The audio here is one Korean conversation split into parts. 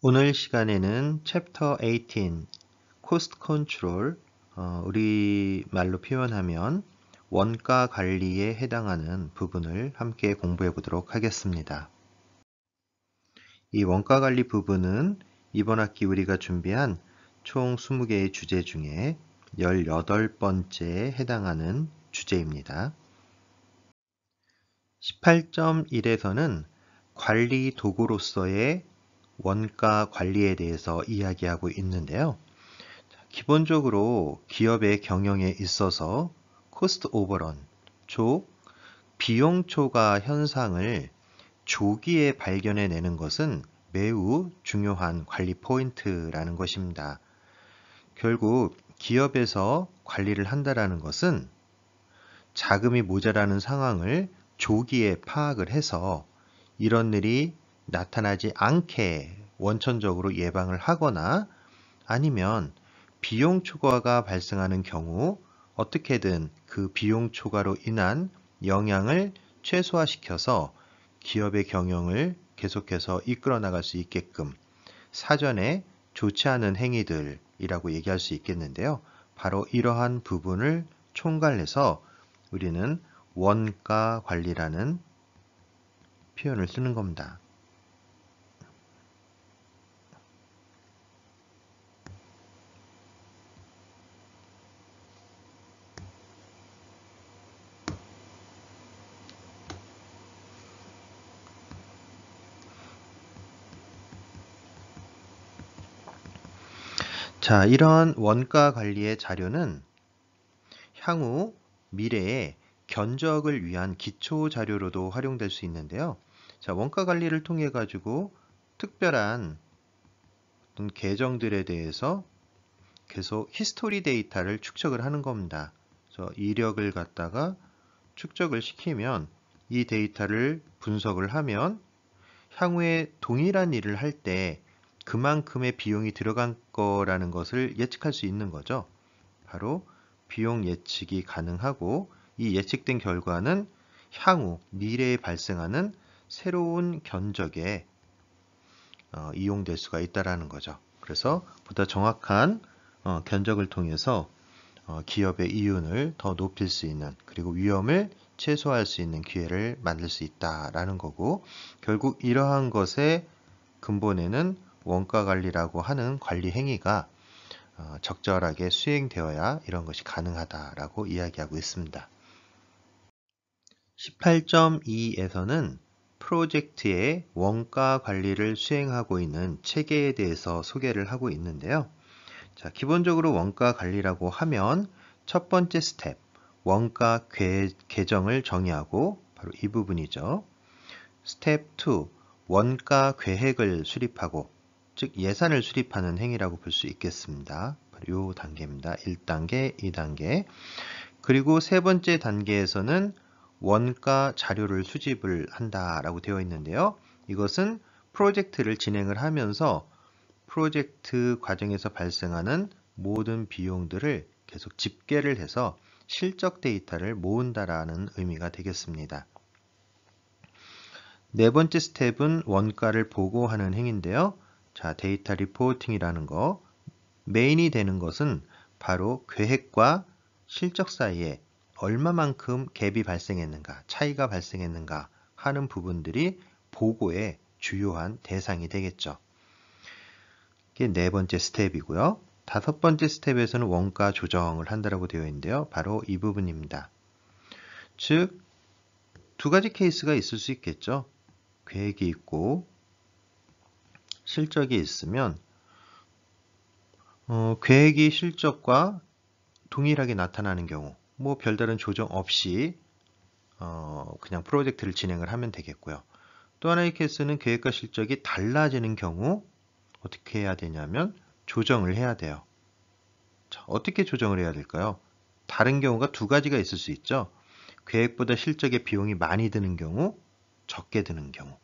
오늘 시간에는 챕터 18 코스트 컨트롤 우리말로 표현하면 원가 관리에 해당하는 부분을 함께 공부해 보도록 하겠습니다. 이 원가 관리 부분은 이번 학기 우리가 준비한 총 20개의 주제 중에 18번째에 해당하는 주제입니다. 18.1에서는 관리 도구로서의 원가 관리에 대해서 이야기하고 있는데요. 기본적으로 기업의 경영에 있어서 코스트 오버런, 즉 비용 초과 현상을 조기에 발견해내는 것은 매우 중요한 관리 포인트라는 것입니다. 결국 기업에서 관리를 한다는 것은 자금이 모자라는 상황을 조기에 파악을 해서 이런 일이 나타나지 않게 원천적으로 예방을 하거나 아니면 비용 초과가 발생하는 경우 어떻게든 그 비용 초과로 인한 영향을 최소화시켜서 기업의 경영을 계속해서 이끌어 나갈 수 있게끔 사전에 좋지 않은 행위들이라고 얘기할 수 있겠는데요. 바로 이러한 부분을 총괄해서 우리는 원가 관리라는 표현을 쓰는 겁니다. 자, 이런 원가 관리의 자료는 향후 미래의 견적을 위한 기초 자료로도 활용될 수 있는데요. 자, 원가 관리를 통해 가지고 특별한 어떤 계정들에 대해서 계속 히스토리 데이터를 축적을 하는 겁니다. 그래서 이력을 갖다가 축적을 시키면 이 데이터를 분석을 하면 향후에 동일한 일을 할 때 그만큼의 비용이 들어간 거라는 것을 예측할 수 있는 거죠. 바로 비용 예측이 가능하고 이 예측된 결과는 향후 미래에 발생하는 새로운 견적에 이용될 수가 있다는 거죠. 그래서 보다 정확한 견적을 통해서 기업의 이윤을 더 높일 수 있는 그리고 위험을 최소화할 수 있는 기회를 만들 수 있다라는 거고 결국 이러한 것의 근본에는 원가 관리라고 하는 관리 행위가 적절하게 수행되어야 이런 것이 가능하다라고 이야기하고 있습니다. 18.2에서는 프로젝트의 원가 관리를 수행하고 있는 체계에 대해서 소개를 하고 있는데요. 자, 기본적으로 원가 관리라고 하면 첫 번째 스텝, 원가 계정을 정의하고 바로 이 부분이죠. 스텝 2, 원가 계획을 수립하고 즉 예산을 수립하는 행위라고 볼 수 있겠습니다. 바로 이 단계입니다. 1단계, 2단계. 그리고 세 번째 단계에서는 원가 자료를 수집을 한다라고 되어 있는데요. 이것은 프로젝트를 진행을 하면서 프로젝트 과정에서 발생하는 모든 비용들을 계속 집계를 해서 실적 데이터를 모은다라는 의미가 되겠습니다. 네 번째 스텝은 원가를 보고하는 행위인데요. 자, 데이터 리포팅이라는 거. 메인이 되는 것은 바로 계획과 실적 사이에 얼마만큼 갭이 발생했는가, 차이가 발생했는가 하는 부분들이 보고의 주요한 대상이 되겠죠. 이게 네 번째 스텝이고요. 다섯 번째 스텝에서는 원가 조정을 한다고 되어 있는데요. 바로 이 부분입니다. 즉, 두 가지 케이스가 있을 수 있겠죠. 계획이 있고 실적이 있으면 계획이 실적과 동일하게 나타나는 경우 뭐 별다른 조정 없이 그냥 프로젝트를 진행을 하면 되겠고요. 또 하나의 케이스는 계획과 실적이 달라지는 경우 어떻게 해야 되냐면 조정을 해야 돼요. 자, 어떻게 조정을 해야 될까요? 다른 경우가 두 가지가 있을 수 있죠. 계획보다 실적의 비용이 많이 드는 경우, 적게 드는 경우.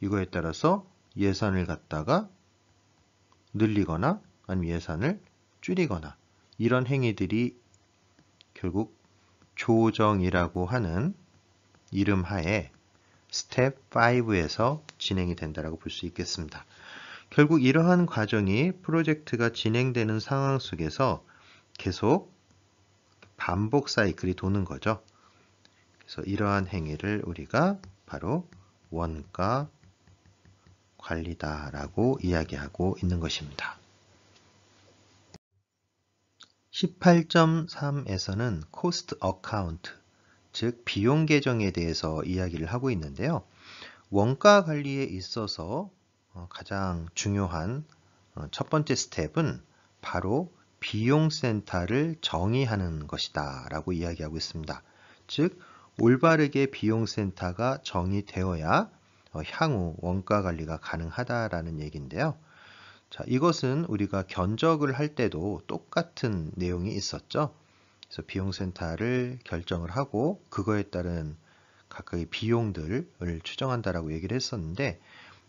이거에 따라서 예산을 갖다가 늘리거나 아니면 예산을 줄이거나 이런 행위들이 결국 조정이라고 하는 이름 하에 스텝 5에서 진행이 된다고 볼 수 있겠습니다. 결국 이러한 과정이 프로젝트가 진행되는 상황 속에서 계속 반복 사이클이 도는 거죠. 그래서 이러한 행위를 우리가 바로 원가 관리다라고 이야기하고 있는 것입니다. 18.3에서는 코스트 어카운트, 즉 비용 계정에 대해서 이야기를 하고 있는데요. 원가 관리에 있어서 가장 중요한 첫 번째 스텝은 바로 비용센터를 정의하는 것이다 라고 이야기하고 있습니다. 즉 올바르게 비용센터가 정의되어야 향후 원가 관리가 가능하다라는 얘기인데요. 자, 이것은 우리가 견적을 할 때도 똑같은 내용이 있었죠. 그래서 비용센터를 결정을 하고 그거에 따른 각각의 비용들을 추정한다라고 얘기를 했었는데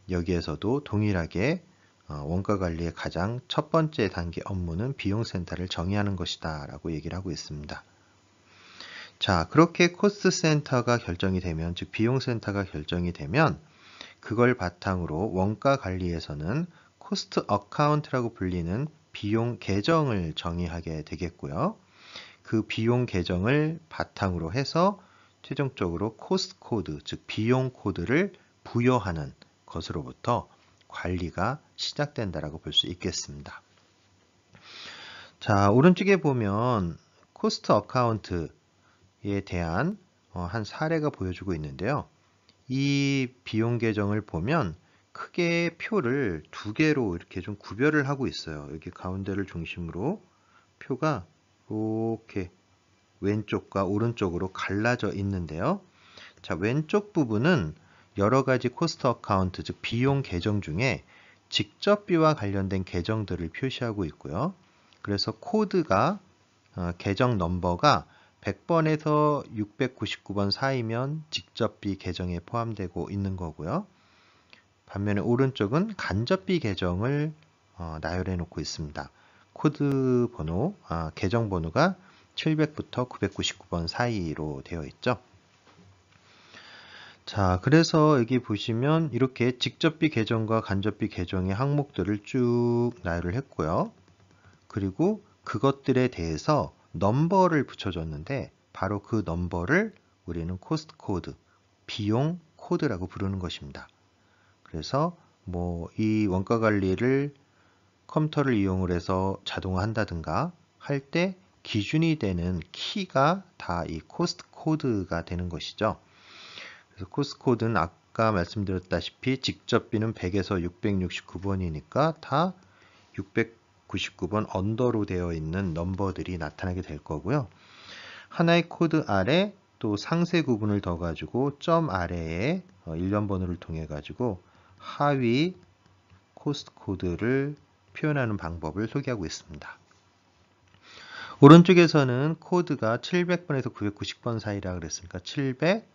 여기에서도 동일하게 원가 관리의 가장 첫 번째 단계 업무는 비용센터를 정의하는 것이다 라고 얘기를 하고 있습니다. 자, 그렇게 코스트 센터가 결정이 되면, 즉 비용센터가 결정이 되면 그걸 바탕으로 원가 관리에서는 코스트 어카운트라고 불리는 비용 계정을 정의하게 되겠고요. 그 비용 계정을 바탕으로 해서 최종적으로 코스트 코드, 즉 비용 코드를 부여하는 것으로부터 관리가 시작된다라고 볼 수 있겠습니다. 자, 오른쪽에 보면 코스트 어카운트에 대한 한 사례가 보여주고 있는데요. 이 비용 계정을 보면 크게 표를 두 개로 이렇게 좀 구별을 하고 있어요. 여기 가운데를 중심으로 표가 이렇게 왼쪽과 오른쪽으로 갈라져 있는데요. 자, 왼쪽 부분은 여러 가지 코스트 어카운트, 즉 비용 계정 중에 직접비와 관련된 계정들을 표시하고 있고요. 그래서 코드가 계정 넘버가 100번에서 699번 사이면 직접비 계정에 포함되고 있는 거고요. 반면에 오른쪽은 간접비 계정을 나열해 놓고 있습니다. 코드 번호, 계정 번호가 700부터 999번 사이로 되어 있죠. 자, 그래서 여기 보시면 이렇게 직접비 계정과 간접비 계정의 항목들을 쭉 나열을 했고요. 그리고 그것들에 대해서 넘버를 붙여줬는데 바로 그 넘버를 우리는 코스트 코드, 비용 코드라고 부르는 것입니다. 그래서 뭐 이 원가 관리를 컴퓨터를 이용을 해서 자동화한다든가 할 때 기준이 되는 키가 다 이 코스트 코드가 되는 것이죠. 그래서 코스트 코드는 아까 말씀드렸다시피 직접비는 100에서 669번이니까 다 699번 언더로 되어 있는 넘버들이 나타나게 될 거고요. 하나의 코드 아래 또 상세 구분을 더 가지고 점 아래에 일련 번호를 통해 가지고 하위 코스트 코드를 표현하는 방법을 소개하고 있습니다. 오른쪽에서는 코드가 700번에서 990번 사이라 그랬으니까 700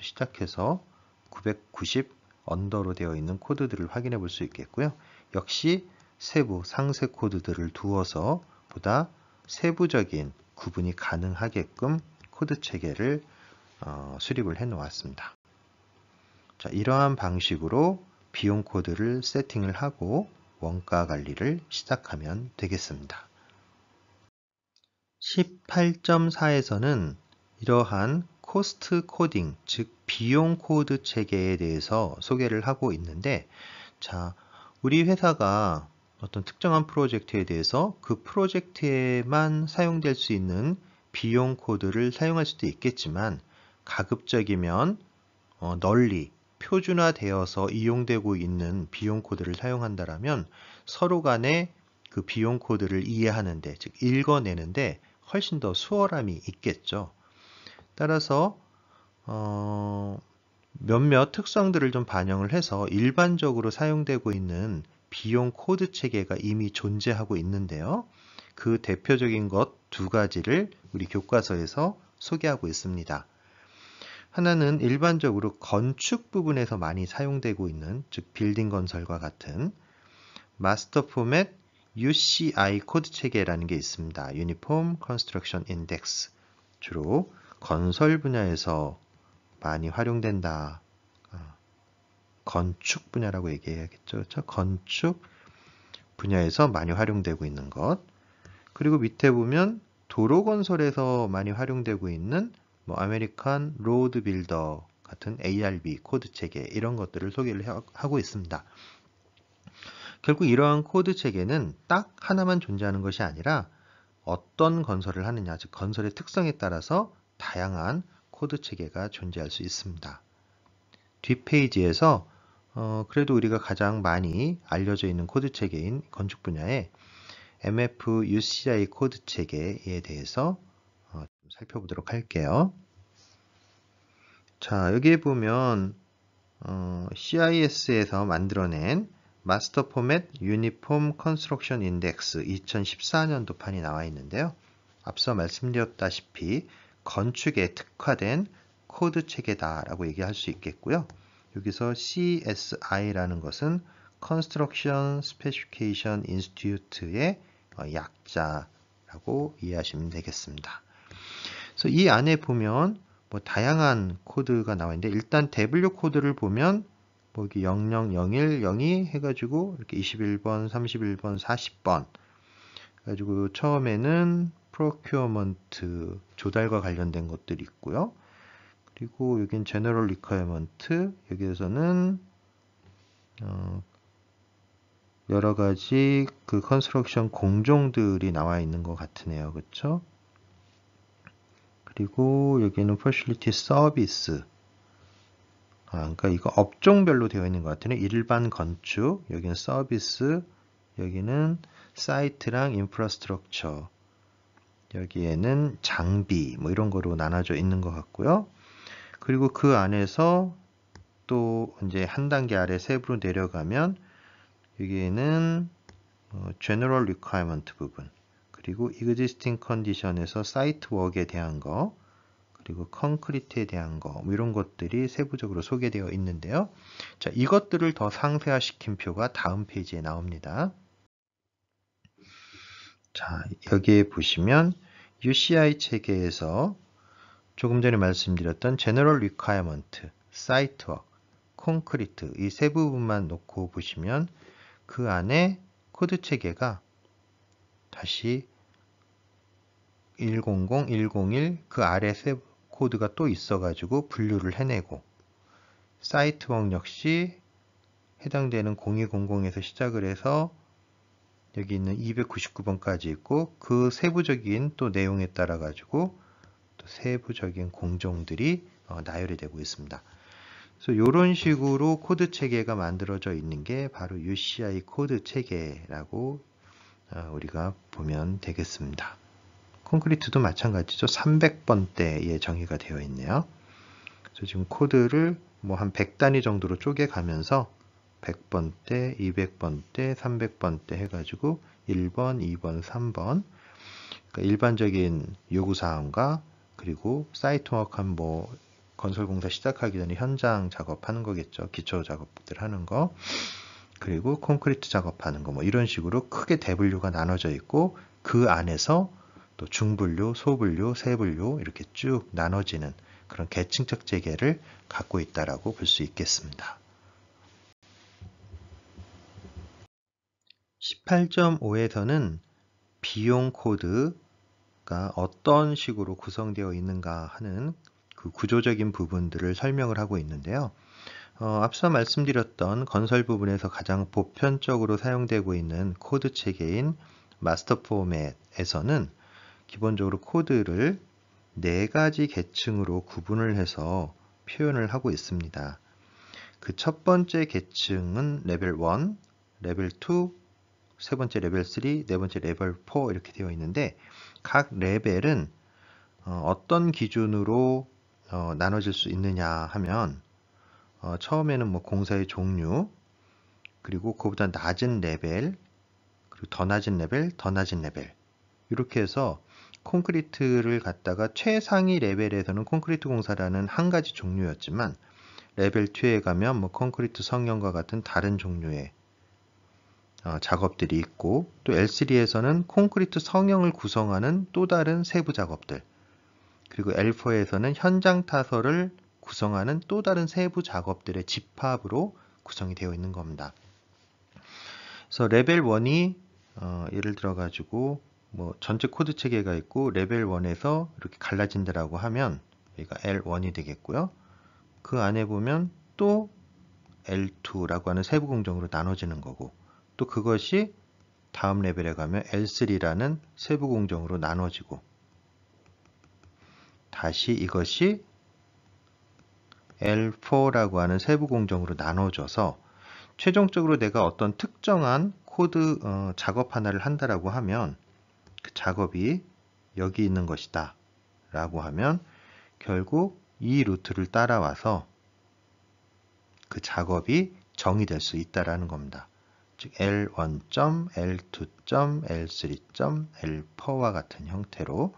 시작해서 990 언더로 되어 있는 코드들을 확인해 볼 수 있겠고요. 역시 세부 상세 코드들을 두어서 보다 세부적인 구분이 가능하게끔 코드 체계를 수립을 해 놓았습니다. 자, 이러한 방식으로 비용 코드를 세팅을 하고 원가 관리를 시작하면 되겠습니다. 18.4에서는 이러한 코스트 코딩, 즉 비용 코드 체계에 대해서 소개를 하고 있는데, 자, 우리 회사가 어떤 특정한 프로젝트에 대해서 그 프로젝트에만 사용될 수 있는 비용 코드를 사용할 수도 있겠지만 가급적이면 널리 표준화되어서 이용되고 있는 비용 코드를 사용한다면 서로 간에 그 비용 코드를 이해하는데, 즉 읽어내는데 훨씬 더 수월함이 있겠죠. 따라서 몇몇 특성들을 좀 반영을 해서 일반적으로 사용되고 있는 비용 코드 체계가 이미 존재하고 있는데요. 그 대표적인 것 두 가지를 우리 교과서에서 소개하고 있습니다. 하나는 일반적으로 건축 부분에서 많이 사용되고 있는, 즉 빌딩 건설과 같은 마스터 포맷 UCI 코드 체계라는 게 있습니다. Uniform Construction Index. 주로 건설 분야에서 많이 활용된다 건축 분야라고 얘기해야겠죠. 그렇죠? 건축 분야에서 많이 활용되고 있는 것. 그리고 밑에 보면 도로 건설에서 많이 활용되고 있는 뭐 아메리칸 로드 빌더 같은 ARB 코드 체계 이런 것들을 소개를 하고 있습니다. 결국 이러한 코드 체계는 딱 하나만 존재하는 것이 아니라 어떤 건설을 하느냐, 즉 건설의 특성에 따라서 다양한 코드 체계가 존재할 수 있습니다. 뒷페이지에서 그래도 우리가 가장 많이 알려져 있는 코드 체계인 건축 분야의 MFUCI 코드 체계에 대해서 좀 살펴보도록 할게요. 자, 여기에 보면 CIS에서 만들어낸 마스터 포맷 유니폼 컨스트럭션 인덱스 2014년도 판이 나와 있는데요. 앞서 말씀드렸다시피 건축에 특화된 코드 체계다라고 얘기할 수 있겠고요. 여기서 CSI라는 것은 Construction Specification Institute의 약자라고 이해하시면 되겠습니다. 그래서 이 안에 보면 뭐 다양한 코드가 나와 있는데 일단 W 코드를 보면 뭐 여기 0001, 02 해가지고 이렇게 21번, 31번, 40번 해가지고 처음에는 프로큐어먼트 조달과 관련된 것들이 있고요. 그리고 여긴 제너럴 리퀘어먼트 여기에서는 여러 가지 그 컨스트럭션 공종들이 나와 있는 것 같으네요. 그렇죠? 그리고 여기는 퍼실리티 서비스. 그러니까 이거 업종별로 되어 있는 것 같으네요. 일반 건축, 여기는 서비스, 여기는 사이트랑 인프라스트럭처, 여기에는 장비, 뭐 이런 거로 나눠져 있는 것 같고요. 그리고 그 안에서 또 이제 한 단계 아래 세부로 내려가면 여기에는 General Requirement 부분, 그리고 Existing Condition에서 사이트 워크에 대한 거, 그리고 콘크리트에 대한 거, 뭐 이런 것들이 세부적으로 소개되어 있는데요. 자, 이것들을 더 상세화시킨 표가 다음 페이지에 나옵니다. 자, 여기에 보시면 UCI 체계에서 조금 전에 말씀드렸던 General Requirement, Site Work, 콘크리트 이 세 부분만 놓고 보시면 그 안에 코드 체계가 다시 100, 101 그 아래 세 코드가 또 있어가지고 분류를 해내고 사이트웍 역시 해당되는 0200에서 시작을 해서 여기 있는 299번까지 있고 그 세부적인 또 내용에 따라 가지고 또 세부적인 공정들이 나열이 되고 있습니다. 그래서 이런 식으로 코드 체계가 만들어져 있는 게 바로 UCI 코드 체계라고 우리가 보면 되겠습니다. 콘크리트도 마찬가지죠. 300번대에 정의가 되어 있네요. 그래서 지금 코드를 뭐 한 100단위 정도로 쪼개가면서 100번대, 200번대, 300번대 해가지고 1번, 2번, 3번 그러니까 일반적인 요구사항과 그리고 사이트 워크한 뭐 건설공사 시작하기 전에 현장 작업하는 거겠죠. 기초 작업들 하는 거 그리고 콘크리트 작업하는 거 뭐 이런 식으로 크게 대분류가 나눠져 있고 그 안에서 또 중분류, 소분류, 세분류 이렇게 쭉 나눠지는 그런 계층적 체계를 갖고 있다라고 볼 수 있겠습니다. 18.5에서는 비용 코드가 어떤 식으로 구성되어 있는가 하는 그 구조적인 부분들을 설명을 하고 있는데요. 앞서 말씀드렸던 건설 부분에서 가장 보편적으로 사용되고 있는 코드 체계인 마스터 포맷에서는 기본적으로 코드를 4가지 계층으로 구분을 해서 표현을 하고 있습니다. 그 첫 번째 계층은 레벨 1, 레벨 2, 세 번째 레벨 3, 네 번째 레벨 4 이렇게 되어 있는데 각 레벨은 어떤 기준으로 나눠질 수 있느냐 하면 처음에는 뭐 공사의 종류 그리고 그보다 낮은 레벨 그리고 더 낮은 레벨, 더 낮은 레벨 이렇게 해서 콘크리트를 갖다가 최상위 레벨에서는 콘크리트 공사라는 한 가지 종류였지만 레벨 2에 가면 뭐 콘크리트 성형과 같은 다른 종류의 작업들이 있고 또 L3에서는 콘크리트 성형을 구성하는 또 다른 세부 작업들 그리고 L4에서는 현장 타설을 구성하는 또 다른 세부 작업들의 집합으로 구성이 되어 있는 겁니다. 그래서 레벨 1이 예를 들어 가지고 뭐 전체 코드 체계가 있고 레벨 1에서 이렇게 갈라진다라고 하면 여기가 L1이 되겠고요. 그 안에 보면 또 L2라고 하는 세부 공정으로 나눠지는 거고, 또 그것이 다음 레벨에 가면 L3라는 세부 공정으로 나눠지고, 다시 이것이 L4라고 하는 세부 공정으로 나눠져서 최종적으로 내가 어떤 특정한 코드 작업 하나를 한다라고 하면 그 작업이 여기 있는 것이다 라고 하면 결국 이 루트를 따라와서 그 작업이 정의될 수 있다라는 겁니다. 즉 L1. L2. L3. L4와 같은 형태로,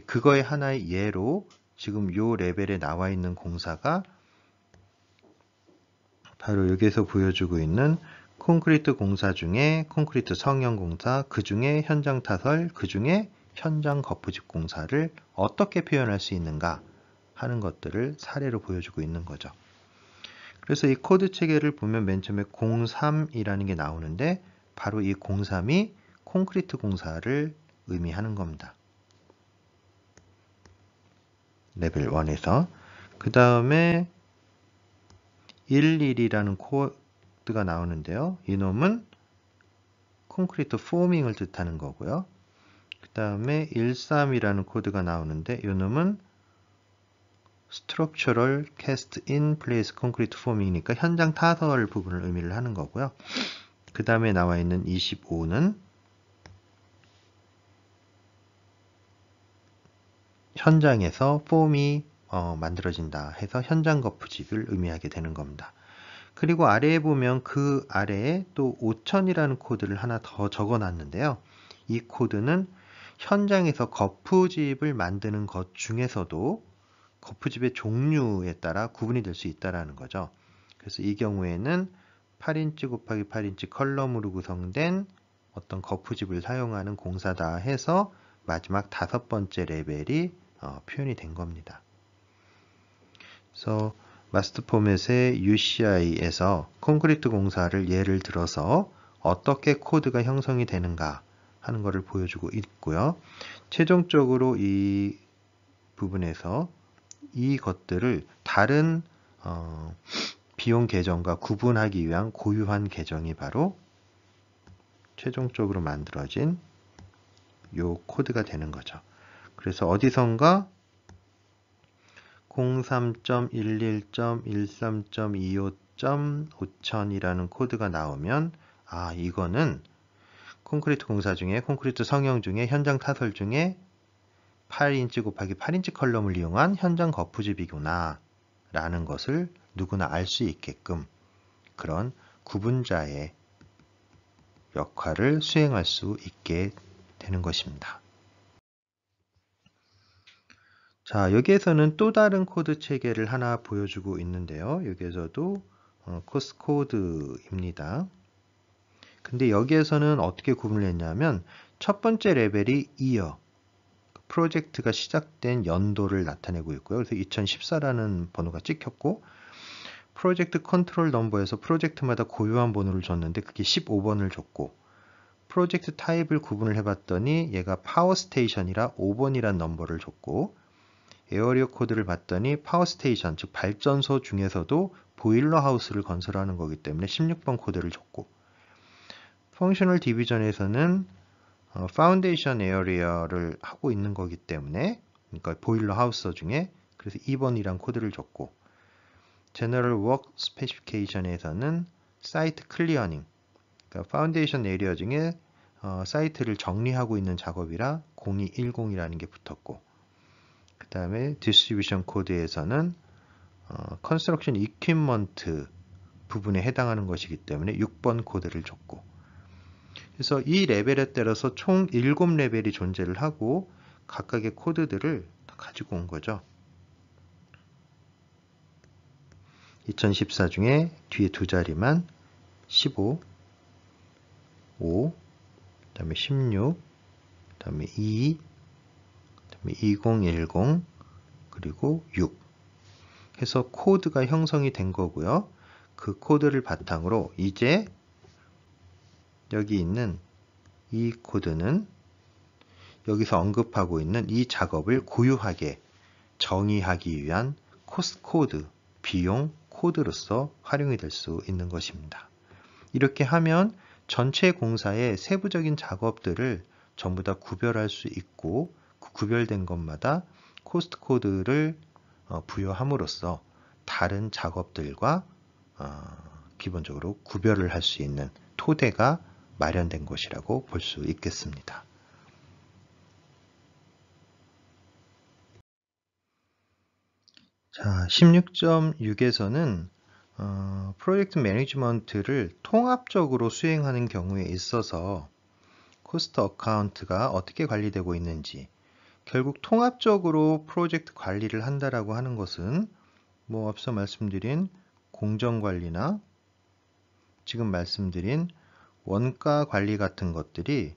그거의 하나의 예로 지금 이 레벨에 나와 있는 공사가 바로 여기에서 보여주고 있는 콘크리트 공사 중에 콘크리트 성형 공사, 그 중에 현장 타설, 그 중에 현장 거푸집 공사를 어떻게 표현할 수 있는가 하는 것들을 사례로 보여주고 있는 거죠. 그래서 이 코드 체계를 보면 맨 처음에 03이라는 게 나오는데 바로 이 03이 콘크리트 공사를 의미하는 겁니다. 레벨 1에서. 그 다음에 11이라는 코드가 나오는데요. 이놈은 콘크리트 포밍을 뜻하는 거고요. 그 다음에 13이라는 코드가 나오는데 이놈은 Structural Cast in Place Concrete Forming이니까 현장 타설 부분을 의미를 하는 거고요. 그 다음에 나와 있는 25는 현장에서 폼이 만들어진다 해서 현장 거푸집을 의미하게 되는 겁니다. 그리고 아래에 보면 그 아래에 또 5000이라는 코드를 하나 더 적어 놨는데요. 이 코드는 현장에서 거푸집을 만드는 것 중에서도 거푸집의 종류에 따라 구분이 될 수 있다는 거죠. 그래서 이 경우에는 8인치 곱하기 8인치 컬럼으로 구성된 어떤 거푸집을 사용하는 공사다 해서 마지막 5번째 레벨이 표현이 된 겁니다. 그래서 마스터 포맷의 UCI에서 콘크리트 공사를 예를 들어서 어떻게 코드가 형성이 되는가 하는 것을 보여주고 있고요. 최종적으로 이 부분에서 이 것들을 다른 비용 계정과 구분하기 위한 고유한 계정이 바로 최종적으로 만들어진 이 코드가 되는 거죠. 그래서 어디선가 03.11.13.25.5000이라는 코드가 나오면 이거는 콘크리트 공사 중에 콘크리트 성형 중에 현장 타설 중에 8인치 곱하기 8인치 컬럼을 이용한 현장 거푸집이구나 라는 것을 누구나 알 수 있게끔 그런 구분자의 역할을 수행할 수 있게 되는 것입니다. 자, 여기에서는 또 다른 코드 체계를 하나 보여주고 있는데요. 여기에서도 코스 코드입니다. 근데 여기에서는 어떻게 구분을 했냐면 첫 번째 레벨이 year, 프로젝트가 시작된 연도를 나타내고 있고요. 그래서 2014라는 번호가 찍혔고, 프로젝트 컨트롤 넘버에서 프로젝트마다 고유한 번호를 줬는데 그게 15번을 줬고, 프로젝트 타입을 구분을 해봤더니 얘가 파워스테이션이라 5번이란 넘버를 줬고, 에어리어 코드를 봤더니 파워스테이션, 즉 발전소 중에서도 보일러 하우스를 건설하는 거기 때문에 16번 코드를 줬고, 펑셔널 디비전에서는 파운데이션 에어리어를 하고 있는 거기 때문에, 그러니까 보일러 하우스 중에 그래서 2번이란 코드를 줬고, 제너럴 워크 스페시피케이션에서는 사이트 클리어닝, 그러니까 파운데이션 에리어 중에 사이트를 정리하고 있는 작업이라 0210이라는 게 붙었고, 그 다음에 디스트리뷰션 코드에서는 컨스트럭션 이퀴먼트 부분에 해당하는 것이기 때문에 6번 코드를 줬고, 그래서 이 레벨에 따라서 총 7레벨이 존재를 하고 각각의 코드들을 가지고 온 거죠. 2014 중에 뒤에 두 자리만 15, 5, 그 다음에 16, 그 다음에 2, 그 다음에 2010, 그리고 6 해서 코드가 형성이 된 거고요. 그 코드를 바탕으로 이제 여기 있는 이 코드는 여기서 언급하고 있는 이 작업을 고유하게 정의하기 위한 코스트 코드, 비용 코드로서 활용이 될 수 있는 것입니다. 이렇게 하면 전체 공사의 세부적인 작업들을 전부 다 구별할 수 있고 그 구별된 것마다 코스트 코드를 부여함으로써 다른 작업들과 기본적으로 구별을 할 수 있는 토대가 마련된 것이라고 볼 수 있겠습니다. 자, 16.6에서는 프로젝트 매니지먼트를 통합적으로 수행하는 경우에 있어서 코스트 어카운트가 어떻게 관리되고 있는지, 결국 통합적으로 프로젝트 관리를 한다라고 하는 것은 뭐 앞서 말씀드린 공정관리나 지금 말씀드린 원가 관리 같은 것들이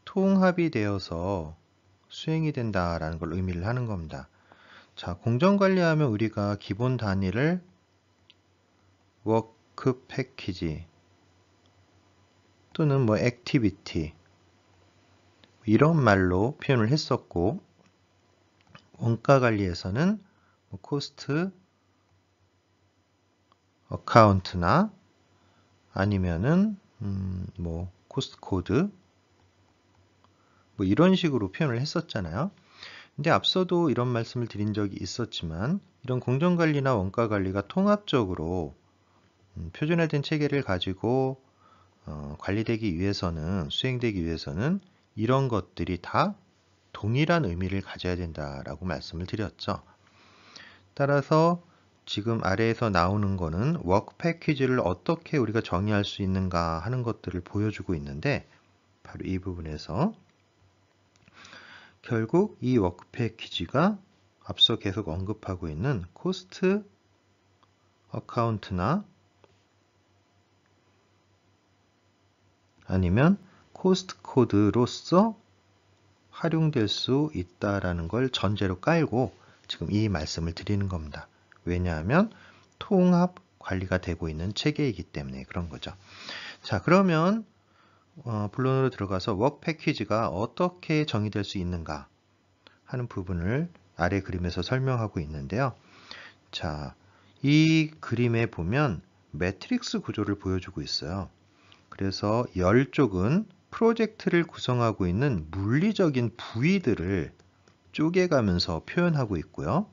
통합이 되어서 수행이 된다라는 걸 의미를 하는 겁니다. 자, 공정관리하면 우리가 기본 단위를 워크 패키지 또는 뭐 액티비티 이런 말로 표현을 했었고, 원가 관리에서는 뭐 코스트 어카운트나 아니면은 뭐 코스트 코드 뭐 이런 식으로 표현을 했었잖아요. 근데 앞서도 이런 말씀을 드린 적이 있었지만 이런 공정관리나 원가관리가 통합적으로 표준화된 체계를 가지고 관리되기 위해서는, 수행되기 위해서는 이런 것들이 다 동일한 의미를 가져야 된다라고 말씀을 드렸죠. 따라서 지금 아래에서 나오는 거는 워크 패키지를 어떻게 우리가 정의할 수 있는가 하는 것들을 보여주고 있는데, 바로 이 부분에서 결국 이 워크 패키지가 앞서 계속 언급하고 있는 코스트 어카운트나 아니면 코스트 코드로서 활용될 수 있다라는 걸 전제로 깔고 지금 이 말씀을 드리는 겁니다. 왜냐하면 통합 관리가 되고 있는 체계이기 때문에 그런 거죠. 자, 그러면 본론으로 들어가서 워크 패키지가 어떻게 정의될 수 있는가 하는 부분을 아래 그림에서 설명하고 있는데요. 자, 이 그림에 보면 매트릭스 구조를 보여주고 있어요. 그래서 10쪽은 프로젝트를 구성하고 있는 물리적인 부위들을 쪼개가면서 표현하고 있고요.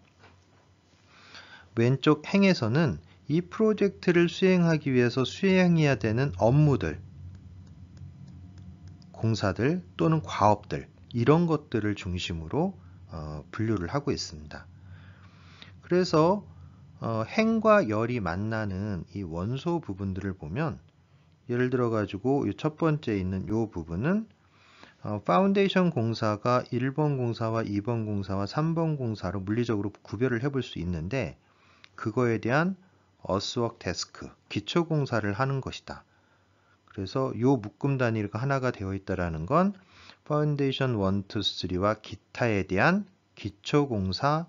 왼쪽 행에서는 이 프로젝트를 수행하기 위해서 수행해야 되는 업무들, 공사들 또는 과업들 이런 것들을 중심으로 분류를 하고 있습니다. 그래서 행과 열이 만나는 이 원소 부분들을 보면 예를 들어 가지고 첫 번째 있는 이 부분은 파운데이션 공사가 1번 공사와 2번 공사와 3번 공사로 물리적으로 구별을 해볼 수 있는데, 그거에 대한 어스워크 태스크, 기초 공사를 하는 것이다. 그래서 이 묶음 단위가 하나가 되어 있다는 건 파운데이션 1, 2, 3와 기타에 대한 기초 공사로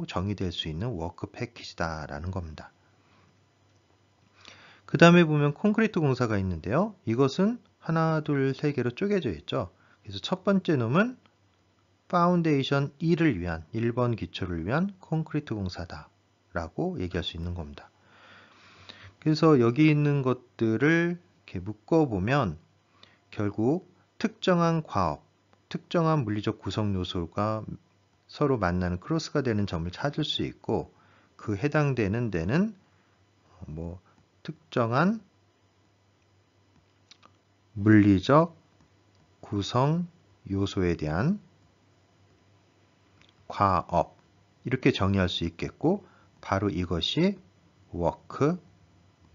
정의될 수 있는 워크 패키지다라는 겁니다. 그 다음에 보면 콘크리트 공사가 있는데요. 이것은 하나, 둘, 세 개로 쪼개져 있죠. 그래서 첫 번째 놈은 파운데이션 1을 위한, 1번 기초를 위한 콘크리트 공사다 라고 얘기할 수 있는 겁니다. 그래서 여기 있는 것들을 이렇게 묶어보면 결국 특정한 과업, 특정한 물리적 구성 요소가 서로 만나는 크로스가 되는 점을 찾을 수 있고, 그 해당되는 데는 뭐 특정한 물리적 구성 요소에 대한 과업 이렇게 정의할 수 있겠고, 바로 이것이 워크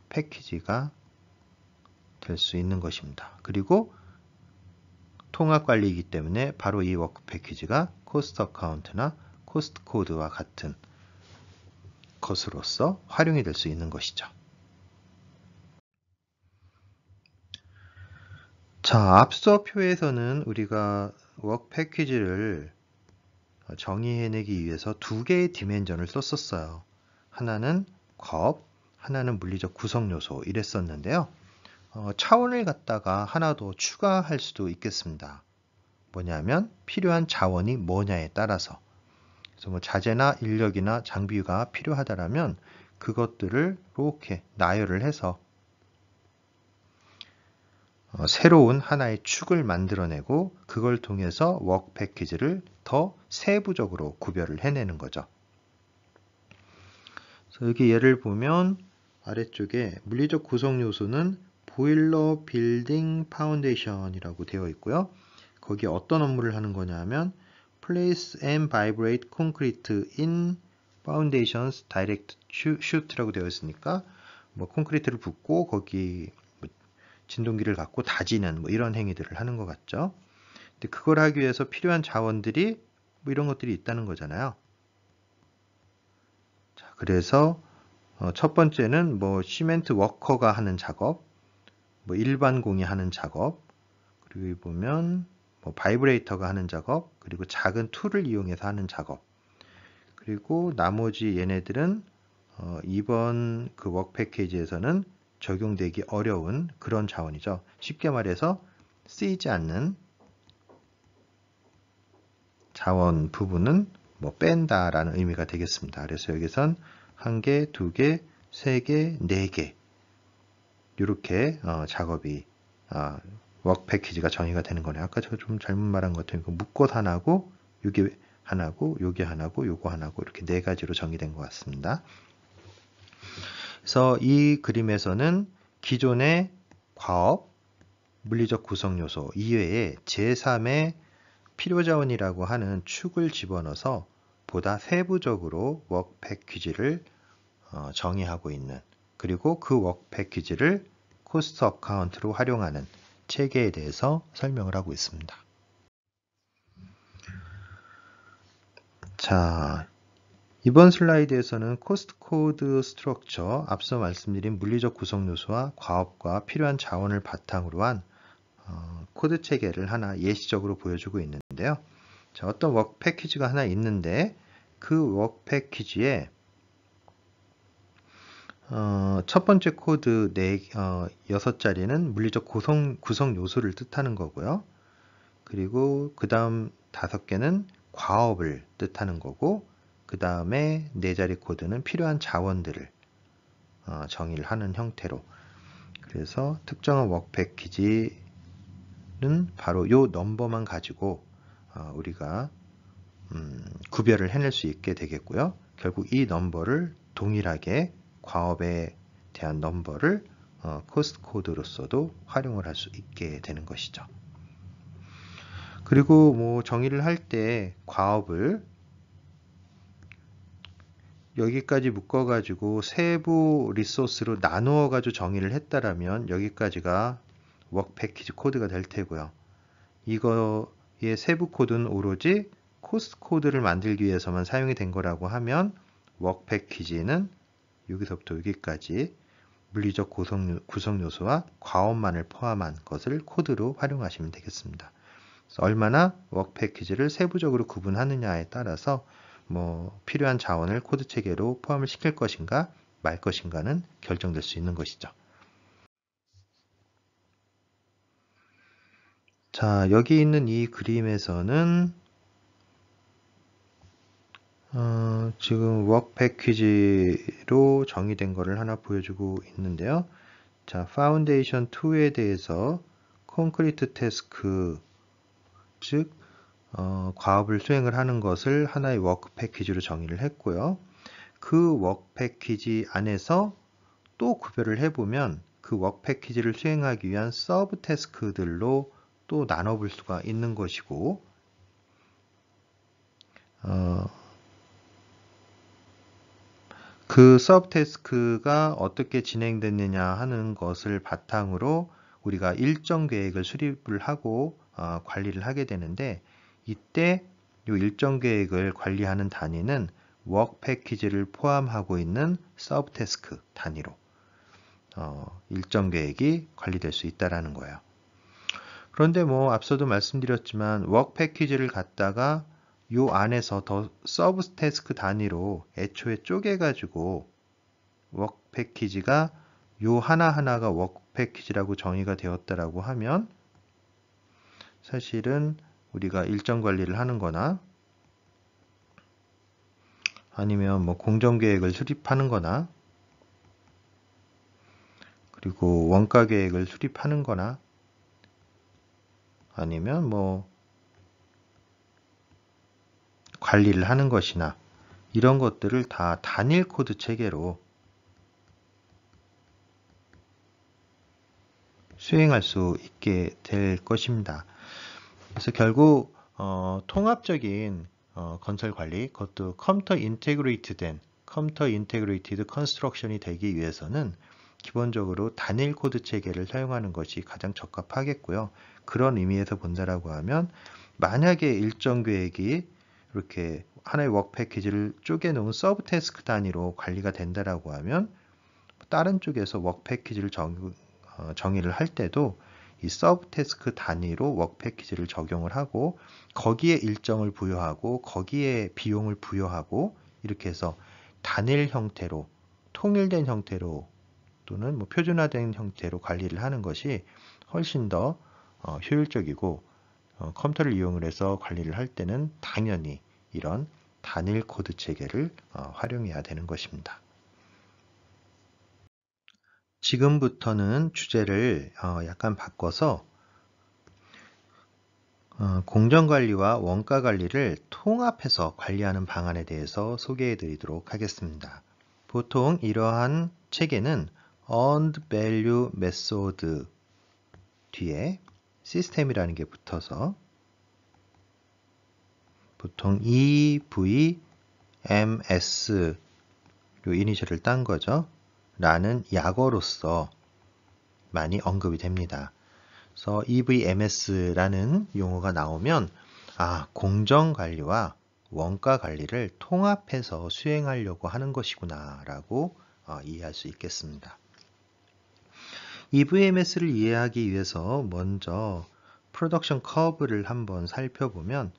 패키지가 될 수 있는 것입니다. 그리고 통합 관리이기 때문에 바로 이 워크 패키지가 코스트 어카운트나 코스트 코드와 같은 것으로서 활용이 될 수 있는 것이죠. 자, 앞서 표에서는 우리가 워크 패키지를 정의해내기 위해서 두 개의 디멘전을 썼었어요. 하나는 과업, 하나는 물리적 구성 요소 이랬었는데요. 차원을 갖다가 하나 더 추가할 수도 있겠습니다. 뭐냐면 필요한 자원이 뭐냐에 따라서. 그래서 뭐 자재나 인력이나 장비가 필요하다라면 그것들을 이렇게 나열을 해서 새로운 하나의 축을 만들어내고 그걸 통해서 워크 패키지를 더 세부적으로 구별을 해내는 거죠. 그래서 여기 예를 보면 아래쪽에 물리적 구성 요소는 보일러 빌딩 파운데이션이라고 되어 있고요. 거기에 어떤 업무를 하는 거냐 하면 Place and vibrate concrete in foundations direct shoot라고 되어 있으니까 뭐 콘크리트를 붓고 거기 진동기를 갖고 다지는 뭐 이런 행위들을 하는 것 같죠. 근데 그걸 하기 위해서 필요한 자원들이 뭐 이런 것들이 있다는 거잖아요. 자, 그래서 첫 번째는 뭐 시멘트 워커가 하는 작업, 뭐 일반 공이 하는 작업, 그리고 보면 뭐 바이브레이터가 하는 작업, 그리고 작은 툴을 이용해서 하는 작업. 그리고 나머지 얘네들은 이번 그 워크 패키지에서는 적용되기 어려운 그런 자원이죠. 쉽게 말해서 쓰이지 않는 자원 부분은 뭐 뺀다라는 의미가 되겠습니다. 그래서 여기선 1개, 2개, 3개, 4개 이렇게 작업이 워크 패키지가 정의가 되는 거네요. 아까 제가 좀 잘못 말한 것 같아요. 묶어서 하나고 요게 하나고 요게 하나고 요거 하나고 이렇게 4가지로 정의된 것 같습니다. 그래서 이 그림에서는 기존의 과업, 물리적 구성 요소 이외에 제3의 필요자원이라고 하는 축을 집어넣어서 보다 세부적으로 워크 패키지를 정의하고 있는, 그리고 그 워크 패키지를 코스트 어카운트로 활용하는 체계에 대해서 설명을 하고 있습니다. 자, 이번 슬라이드에서는 코스트 코드 스트럭처, 앞서 말씀드린 물리적 구성 요소와 과업과 필요한 자원을 바탕으로 한 코드 체계를 하나 예시적으로 보여주고 있는데요. 자, 어떤 워크 패키지가 하나 있는데 그 워크 패키지에 첫 번째 코드 6자리는 물리적 구성 요소를 뜻하는 거고요. 그리고 그 다음 5개는 과업을 뜻하는 거고, 그 다음에 4자리 코드는 필요한 자원들을 정의를 하는 형태로. 그래서 특정한 워크 패키지는 바로 이 넘버만 가지고 우리가 구별을 해낼 수 있게 되겠고요. 결국 이 넘버를 동일하게 과업에 대한 넘버를 코스트 코드로서도 활용을 할 수 있게 되는 것이죠. 그리고 뭐 정의를 할 때 과업을 여기까지 묶어가지고 세부 리소스로 나누어가지고 정의를 했다라면 여기까지가 워크 패키지 코드가 될 테고요. 이거의 세부 코드는 오로지 코스트 코드를 만들기 위해서만 사용이 된 거라고 하면 워크 패키지는 여기서부터 여기까지 물리적 구성 요소와 과업만을 포함한 것을 코드로 활용하시면 되겠습니다. 얼마나 워크 패키지를 세부적으로 구분하느냐에 따라서 뭐 필요한 자원을 코드 체계로 포함을 시킬 것인가 말 것인가는 결정될 수 있는 것이죠. 자, 여기 있는 이 그림에서는 지금 워크 패키지로 정의된 거를 하나 보여주고 있는데요. 자, 파운데이션 2에 대해서 콘크리트 태스크, 즉 과업을 수행을 하는 것을 하나의 워크 패키지로 정의를 했고요. 그 워크 패키지 안에서 또 구별을 해보면 그 워크 패키지를 수행하기 위한 서브 태스크들로 또 나눠볼 수가 있는 것이고, 그 서브 태스크가 어떻게 진행됐느냐 하는 것을 바탕으로 우리가 일정 계획을 수립을 하고 관리를 하게 되는데, 이때 이 일정 계획을 관리하는 단위는 워크 패키지를 포함하고 있는 서브 태스크 단위로 일정 계획이 관리될 수 있다라는 거예요. 그런데 뭐 앞서도 말씀드렸지만 워크 패키지를 갖다가 요 안에서 더 서브 태스크 단위로 애초에 쪼개가지고 워크 패키지가 요 하나하나가 워크 패키지라고 정의가 되었다라고 하면 사실은 우리가 일정 관리를 하는 거나 아니면 뭐 공정계획을 수립하는 거나 그리고 원가 계획을 수립하는 거나 아니면 뭐 관리를 하는 것이나 이런 것들을 다 단일 코드 체계로 수행할 수 있게 될 것입니다. 그래서 결국 통합적인 건설 관리, 그것도 컴퓨터 인테그레이티드 컨스트럭션이 되기 위해서는 기본적으로 단일 코드 체계를 사용하는 것이 가장 적합하겠고요. 그런 의미에서 본다라고 하면 만약에 일정 계획이 이렇게 하나의 워크 패키지를 쪼개놓은 서브 태스크 단위로 관리가 된다라고 하면 다른 쪽에서 워크 패키지를 정의를 할 때도 이 서브 태스크 단위로 워크 패키지를 적용을 하고 거기에 일정을 부여하고 거기에 비용을 부여하고 이렇게 해서 단일 형태로 통일된 형태로 또는 뭐 표준화된 형태로 관리를 하는 것이 훨씬 더 효율적이고 컴퓨터를 이용을 해서 관리를 할 때는 당연히 이런 단일 코드 체계를 활용해야 되는 것입니다. 지금부터는 주제를 약간 바꿔서 공정관리와 원가관리를 통합해서 관리하는 방안에 대해서 소개해 드리도록 하겠습니다. 보통 이러한 체계는 Earned Value Method 뒤에 시스템이라는 게 붙어서 보통 EVMS 요 이니셜을 딴 거죠. 라는 약어로서 많이 언급이 됩니다. 그래서 EVMS라는 용어가 나오면 공정관리와 원가관리를 통합해서 수행하려고 하는 것이구나 라고 이해할 수 있겠습니다. EVMS를 이해하기 위해서 먼저 프로덕션 커브를 한번 살펴보면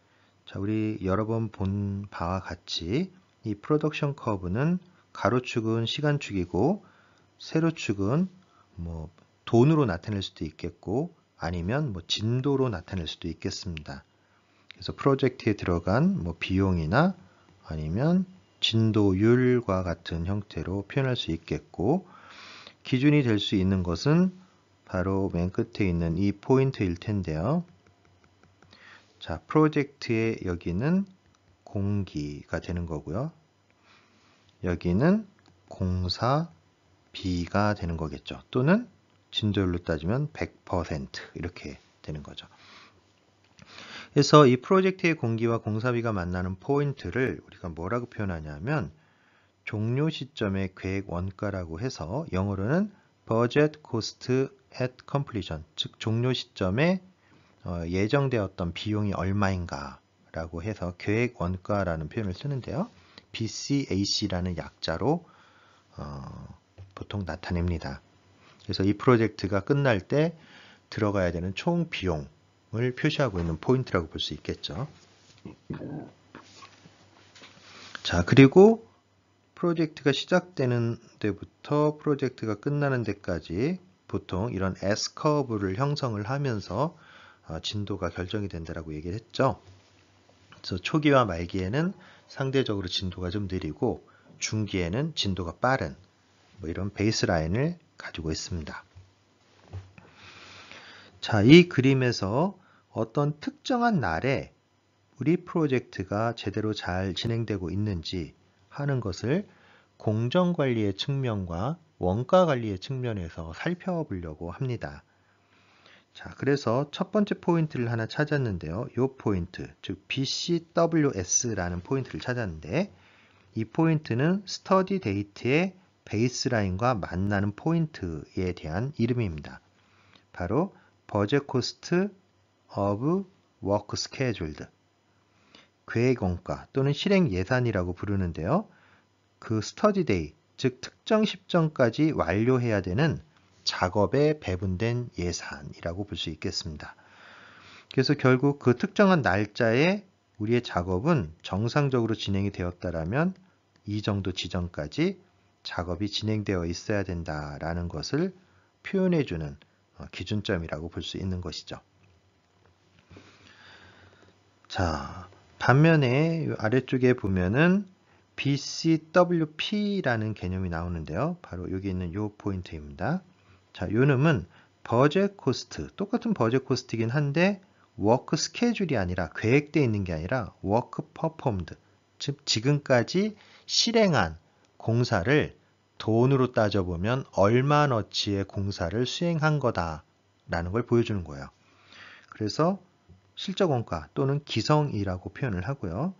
우리 여러 번 본 바와 같이 이 프로덕션 커브는 가로축은 시간축이고 세로축은 뭐 돈으로 나타낼 수도 있겠고 아니면 뭐 진도로 나타낼 수도 있겠습니다. 그래서 프로젝트에 들어간 뭐 비용이나 아니면 진도율과 같은 형태로 표현할 수 있겠고 기준이 될 수 있는 것은 바로 맨 끝에 있는 이 포인트일 텐데요. 자, 프로젝트의 여기는 공기가 되는 거고요. 여기는 공사비가 되는 거겠죠. 또는 진도율로 따지면 100% 이렇게 되는 거죠. 그래서 이 프로젝트의 공기와 공사비가 만나는 포인트를 우리가 뭐라고 표현하냐면 종료 시점의 계획 원가라고 해서 영어로는 budget cost at completion, 즉 종료 시점에 예정되었던 비용이 얼마인가 라고 해서 계획 원가라는 표현을 쓰는데요. BCAC라는 약자로 보통 나타냅니다. 그래서 이 프로젝트가 끝날 때 들어가야 되는 총 비용을 표시하고 있는 포인트라고 볼 수 있겠죠. 자, 그리고 프로젝트가 시작되는 데부터 프로젝트가 끝나는 데까지 보통 이런 S커브를 형성을 하면서 진도가 결정이 된다라고 얘기를 했죠. 그래서 초기와 말기에는 상대적으로 진도가 좀 느리고 중기에는 진도가 빠른 뭐 이런 베이스라인을 가지고 있습니다. 자, 이 그림에서 어떤 특정한 날에 우리 프로젝트가 제대로 잘 진행되고 있는지 하는 것을 공정관리의 측면과 원가관리의 측면에서 살펴보려고 합니다. 자, 그래서 첫 번째 포인트를 하나 찾았는데요. 이 포인트, 즉 BCWS라는 포인트를 찾았는데 이 포인트는 스터디 데이트의 베이스라인과 만나는 포인트에 대한 이름입니다. 바로 Budget Cost of Work Scheduled, 계획 원가 또는 실행 예산이라고 부르는데요. 그 스터디 데이, 즉 특정 시점까지 완료해야 되는 작업에 배분된 예산이라고 볼 수 있겠습니다. 그래서 결국 그 특정한 날짜에 우리의 작업은 정상적으로 진행이 되었다라면 이 정도 지점까지 작업이 진행되어 있어야 된다라는 것을 표현해주는 기준점이라고 볼 수 있는 것이죠. 자, 반면에 아래쪽에 보면은 BCWP라는 개념이 나오는데요. 바로 여기 있는 이 포인트입니다. 자, 요 놈은 버젯 코스트, 똑같은 버젯 코스트이긴 한데 워크 스케줄이 아니라 계획되어 있는 게 아니라 워크 퍼폼드, 즉 지금까지 실행한 공사를 돈으로 따져보면 얼마너치의 공사를 수행한 거다라는 걸 보여주는 거예요. 그래서 실적 원가 또는 기성이라고 표현을 하고요.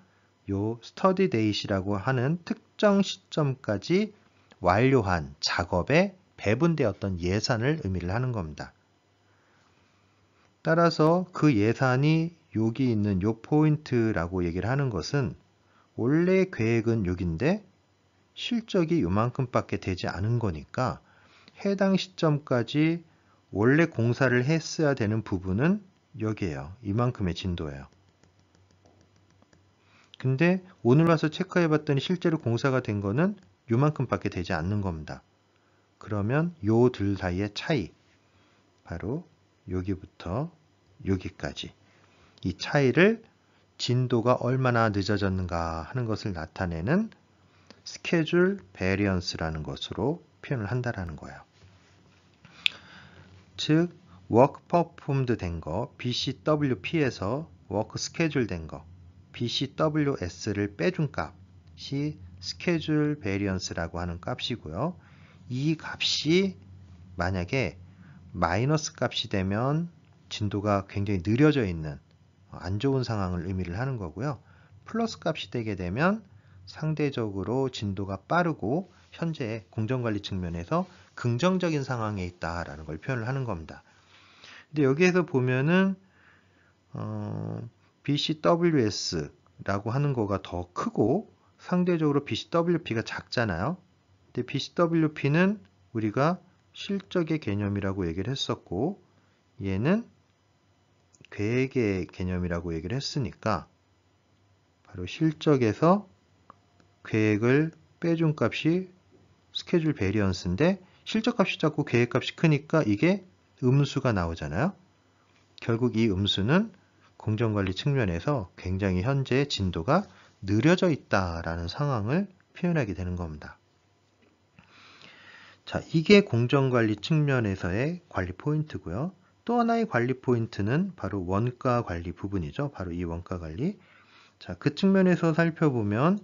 요 스터디 데이시라고 하는 특정 시점까지 완료한 작업에 배분되었던 예산을 의미를 하는 겁니다. 따라서 그 예산이 여기 있는 요 포인트라고 얘기를 하는 것은 원래 계획은 여기인데 실적이 요만큼밖에 되지 않은 거니까 해당 시점까지 원래 공사를 했어야 되는 부분은 여기에요. 이만큼의 진도예요. 근데 오늘 와서 체크해 봤더니 실제로 공사가 된 거는 요만큼밖에 되지 않는 겁니다. 그러면 요 둘 사이의 차이, 바로 여기부터 여기까지 이 차이를 진도가 얼마나 늦어졌는가 하는 것을 나타내는 스케줄 베리언스라는 것으로 표현을 한다라는 거예요. 즉 워크 퍼폼드 된 거 BCWP에서 워크 스케줄 된 거 BCWS를 빼준 값이 스케줄 베리언스라고 하는 값이고요. 이 값이 만약에 마이너스 값이 되면 진도가 굉장히 느려져 있는 안 좋은 상황을 의미를 하는 거고요. 플러스 값이 되게 되면 상대적으로 진도가 빠르고 현재 공정관리 측면에서 긍정적인 상황에 있다라는 걸 표현을 하는 겁니다. 근데 여기에서 보면은 BCWS라고 하는 거가 더 크고 상대적으로 BCWP가 작잖아요. 근데 BCWP는 우리가 실적의 개념이라고 얘기를 했었고 얘는 계획의 개념이라고 얘기를 했으니까 바로 실적에서 계획을 빼준 값이 스케줄 베리언스인데 실적 값이 작고 계획 값이 크니까 이게 음수가 나오잖아요. 결국 이 음수는 공정관리 측면에서 굉장히 현재 진도가 느려져 있다라는 상황을 표현하게 되는 겁니다. 자, 이게 공정관리 측면에서의 관리 포인트고요. 또 하나의 관리 포인트는 바로 원가 관리 부분이죠. 바로 이 원가 관리. 자, 그 측면에서 살펴보면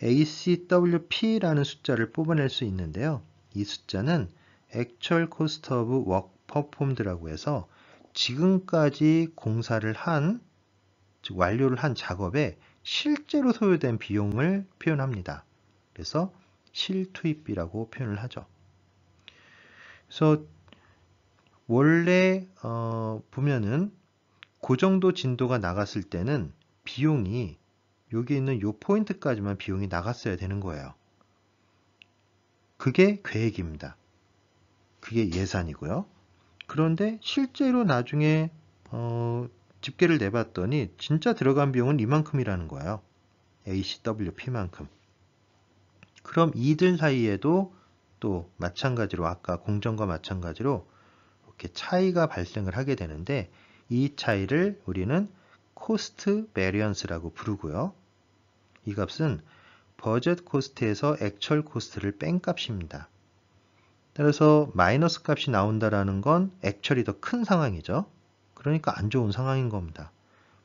ACWP라는 숫자를 뽑아낼 수 있는데요. 이 숫자는 Actual Cost of Work Performed라고 해서 지금까지 공사를 한, 즉 완료를 한 작업에 실제로 소요된 비용을 표현합니다. 그래서 실투입비라고 표현을 하죠. 그래서 원래 보면은 그 정도 진도가 나갔을 때는 비용이 여기 있는 요 포인트까지만 비용이 나갔어야 되는 거예요. 그게 계획입니다. 그게 예산이고요. 그런데 실제로 나중에 집계를 내봤더니 진짜 들어간 비용은 이만큼이라는 거예요. ACWP만큼. 그럼 이들 사이에도 또 마찬가지로 아까 공정과 마찬가지로 이렇게 차이가 발생을 하게 되는데 이 차이를 우리는 코스트 베리언스라고 부르고요. 이 값은 버젯 코스트에서 액츄얼 코스트를 뺀 값입니다. 따라서 마이너스 값이 나온다라는 건 액츄얼이 더 큰 상황이죠. 그러니까 안 좋은 상황인 겁니다.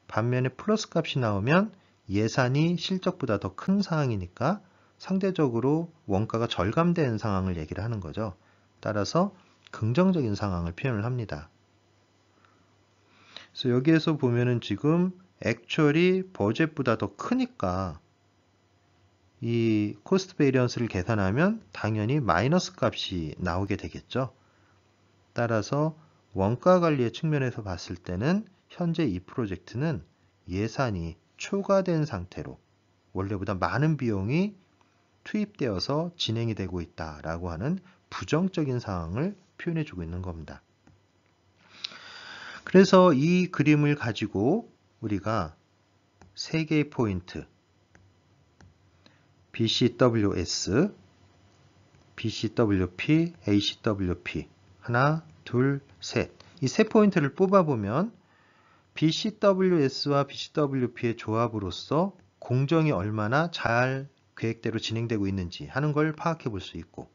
반면에 플러스 값이 나오면 예산이 실적보다 더 큰 상황이니까 상대적으로 원가가 절감된 상황을 얘기를 하는 거죠. 따라서 긍정적인 상황을 표현을 합니다. 그래서 여기에서 보면은 지금 액츄얼이 버젯보다 더 크니까 이 코스트 베리언스를 계산하면 당연히 마이너스 값이 나오게 되겠죠. 따라서 원가 관리의 측면에서 봤을 때는 현재 이 프로젝트는 예산이 초과된 상태로 원래보다 많은 비용이 투입되어서 진행이 되고 있다라고 하는 부정적인 상황을 표현해주고 있는 겁니다. 그래서 이 그림을 가지고 우리가 세 개의 포인트 BCWS, BCWP, ACWP 하나, 둘, 셋. 이 세 포인트를 뽑아보면 BCWS와 BCWP의 조합으로서 공정이 얼마나 잘 계획대로 진행되고 있는지 하는 걸 파악해 볼 수 있고,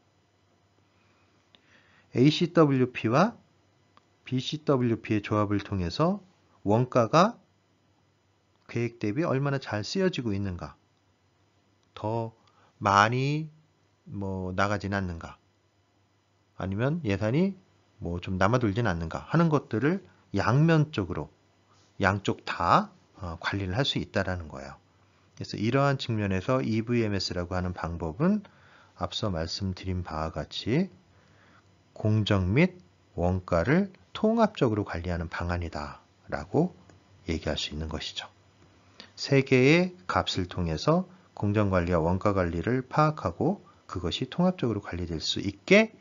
ACWP와 BCWP의 조합을 통해서 원가가 계획 대비 얼마나 잘 쓰여지고 있는가, 더 많이 나가진 않는가, 아니면 예산이 좀 남아돌진 않는가 하는 것들을 양면적으로 양쪽 다 관리를 할 수 있다라는 거예요. 그래서 이러한 측면에서 EVMS라고 하는 방법은 앞서 말씀드린 바와 같이 공정 및 원가를 통합적으로 관리하는 방안이다 라고 얘기할 수 있는 것이죠. 세 개의 값을 통해서 공정관리와 원가관리를 파악하고 그것이 통합적으로 관리될 수 있게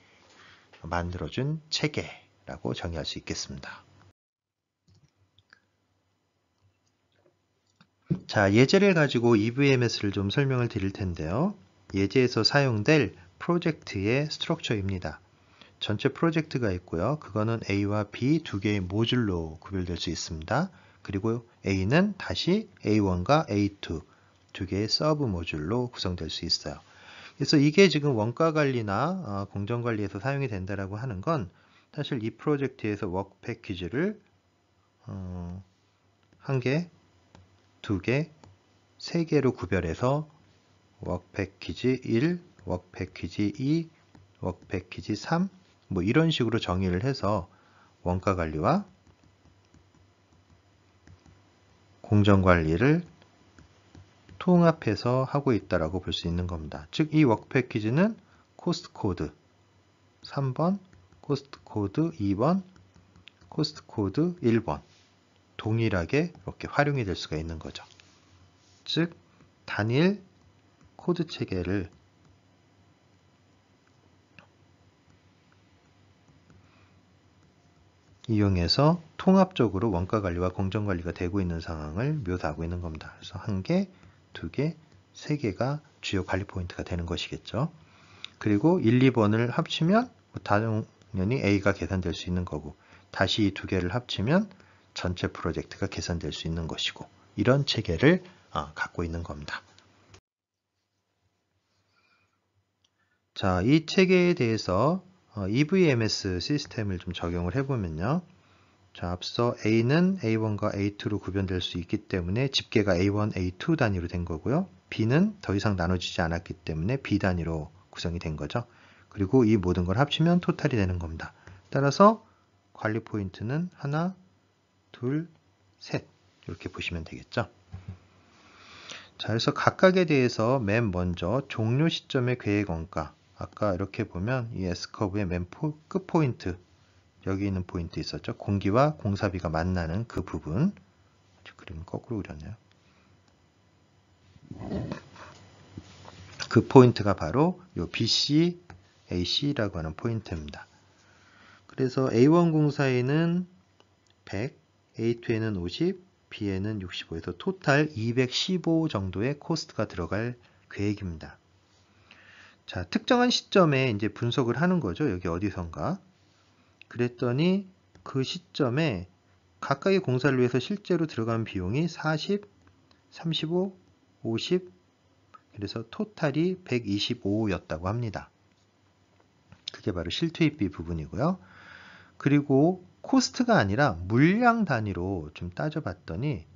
만들어준 체계라고 정의할 수 있겠습니다. 자, 예제를 가지고 EVMS를 좀 설명을 드릴 텐데요. 예제에서 사용될 프로젝트의 스트럭처입니다. 전체 프로젝트가 있고요. 그거는 A와 B 두 개의 모듈로 구별될 수 있습니다. 그리고 A는 다시 A1과 A2 두 개의 서브 모듈로 구성될 수 있어요. 그래서 이게 지금 원가 관리나 공정 관리에서 사용이 된다라고 하는 건 사실 이 프로젝트에서 워크 패키지를 한 개, 두 개, 세 개로 구별해서 워크 패키지 1, 워크 패키지 2, 워크 패키지 3 이런 식으로 정의를 해서 원가 관리와 공정 관리를 통합해서 하고 있다라고 볼 수 있는 겁니다. 즉, 이 워크 패키지는 코스트 코드 3번, 코스트 코드 2번, 코스트 코드 1번 동일하게 이렇게 활용이 될 수가 있는 거죠. 즉, 단일 코드 체계를 이용해서 통합적으로 원가 관리와 공정 관리가 되고 있는 상황을 묘사하고 있는 겁니다. 그래서 한 개, 두 개, 세 개가 주요 관리 포인트가 되는 것이겠죠. 그리고 1, 2번을 합치면 당연히 A가 계산될 수 있는 거고, 다시 이 두 개를 합치면 전체 프로젝트가 계산될 수 있는 것이고, 이런 체계를 갖고 있는 겁니다. 자, 이 체계에 대해서 EVMS 시스템을 좀 적용을 해보면요. 자, 앞서 A는 A1과 A2로 구별될 수 있기 때문에 집계가 A1, A2 단위로 된 거고요. B는 더 이상 나눠지지 않았기 때문에 B 단위로 구성이 된 거죠. 그리고 이 모든 걸 합치면 토탈이 되는 겁니다. 따라서 관리 포인트는 하나, 둘, 셋 이렇게 보시면 되겠죠. 자, 그래서 각각에 대해서 맨 먼저 종료 시점의 계획 원가, 아까 이렇게 보면 이 S커브의 맨 끝 포인트, 여기 있는 포인트 있었죠. 공기와 공사비가 만나는 그 부분. 그림 거꾸로 그렸네요. 그 포인트가 바로 이 BC, AC라고 하는 포인트입니다. 그래서 A1 공사에는 100, A2에는 50, B에는 65에서 토탈 215 정도의 코스트가 들어갈 계획입니다. 자, 특정한 시점에 이제 분석을 하는 거죠. 여기 어디선가. 그랬더니 그 시점에 각각의 공사를 위해서 실제로 들어간 비용이 40, 35, 50, 그래서 토탈이 125였다고 합니다. 그게 바로 실투입비 부분이고요. 그리고 코스트가 아니라 물량 단위로 좀 따져봤더니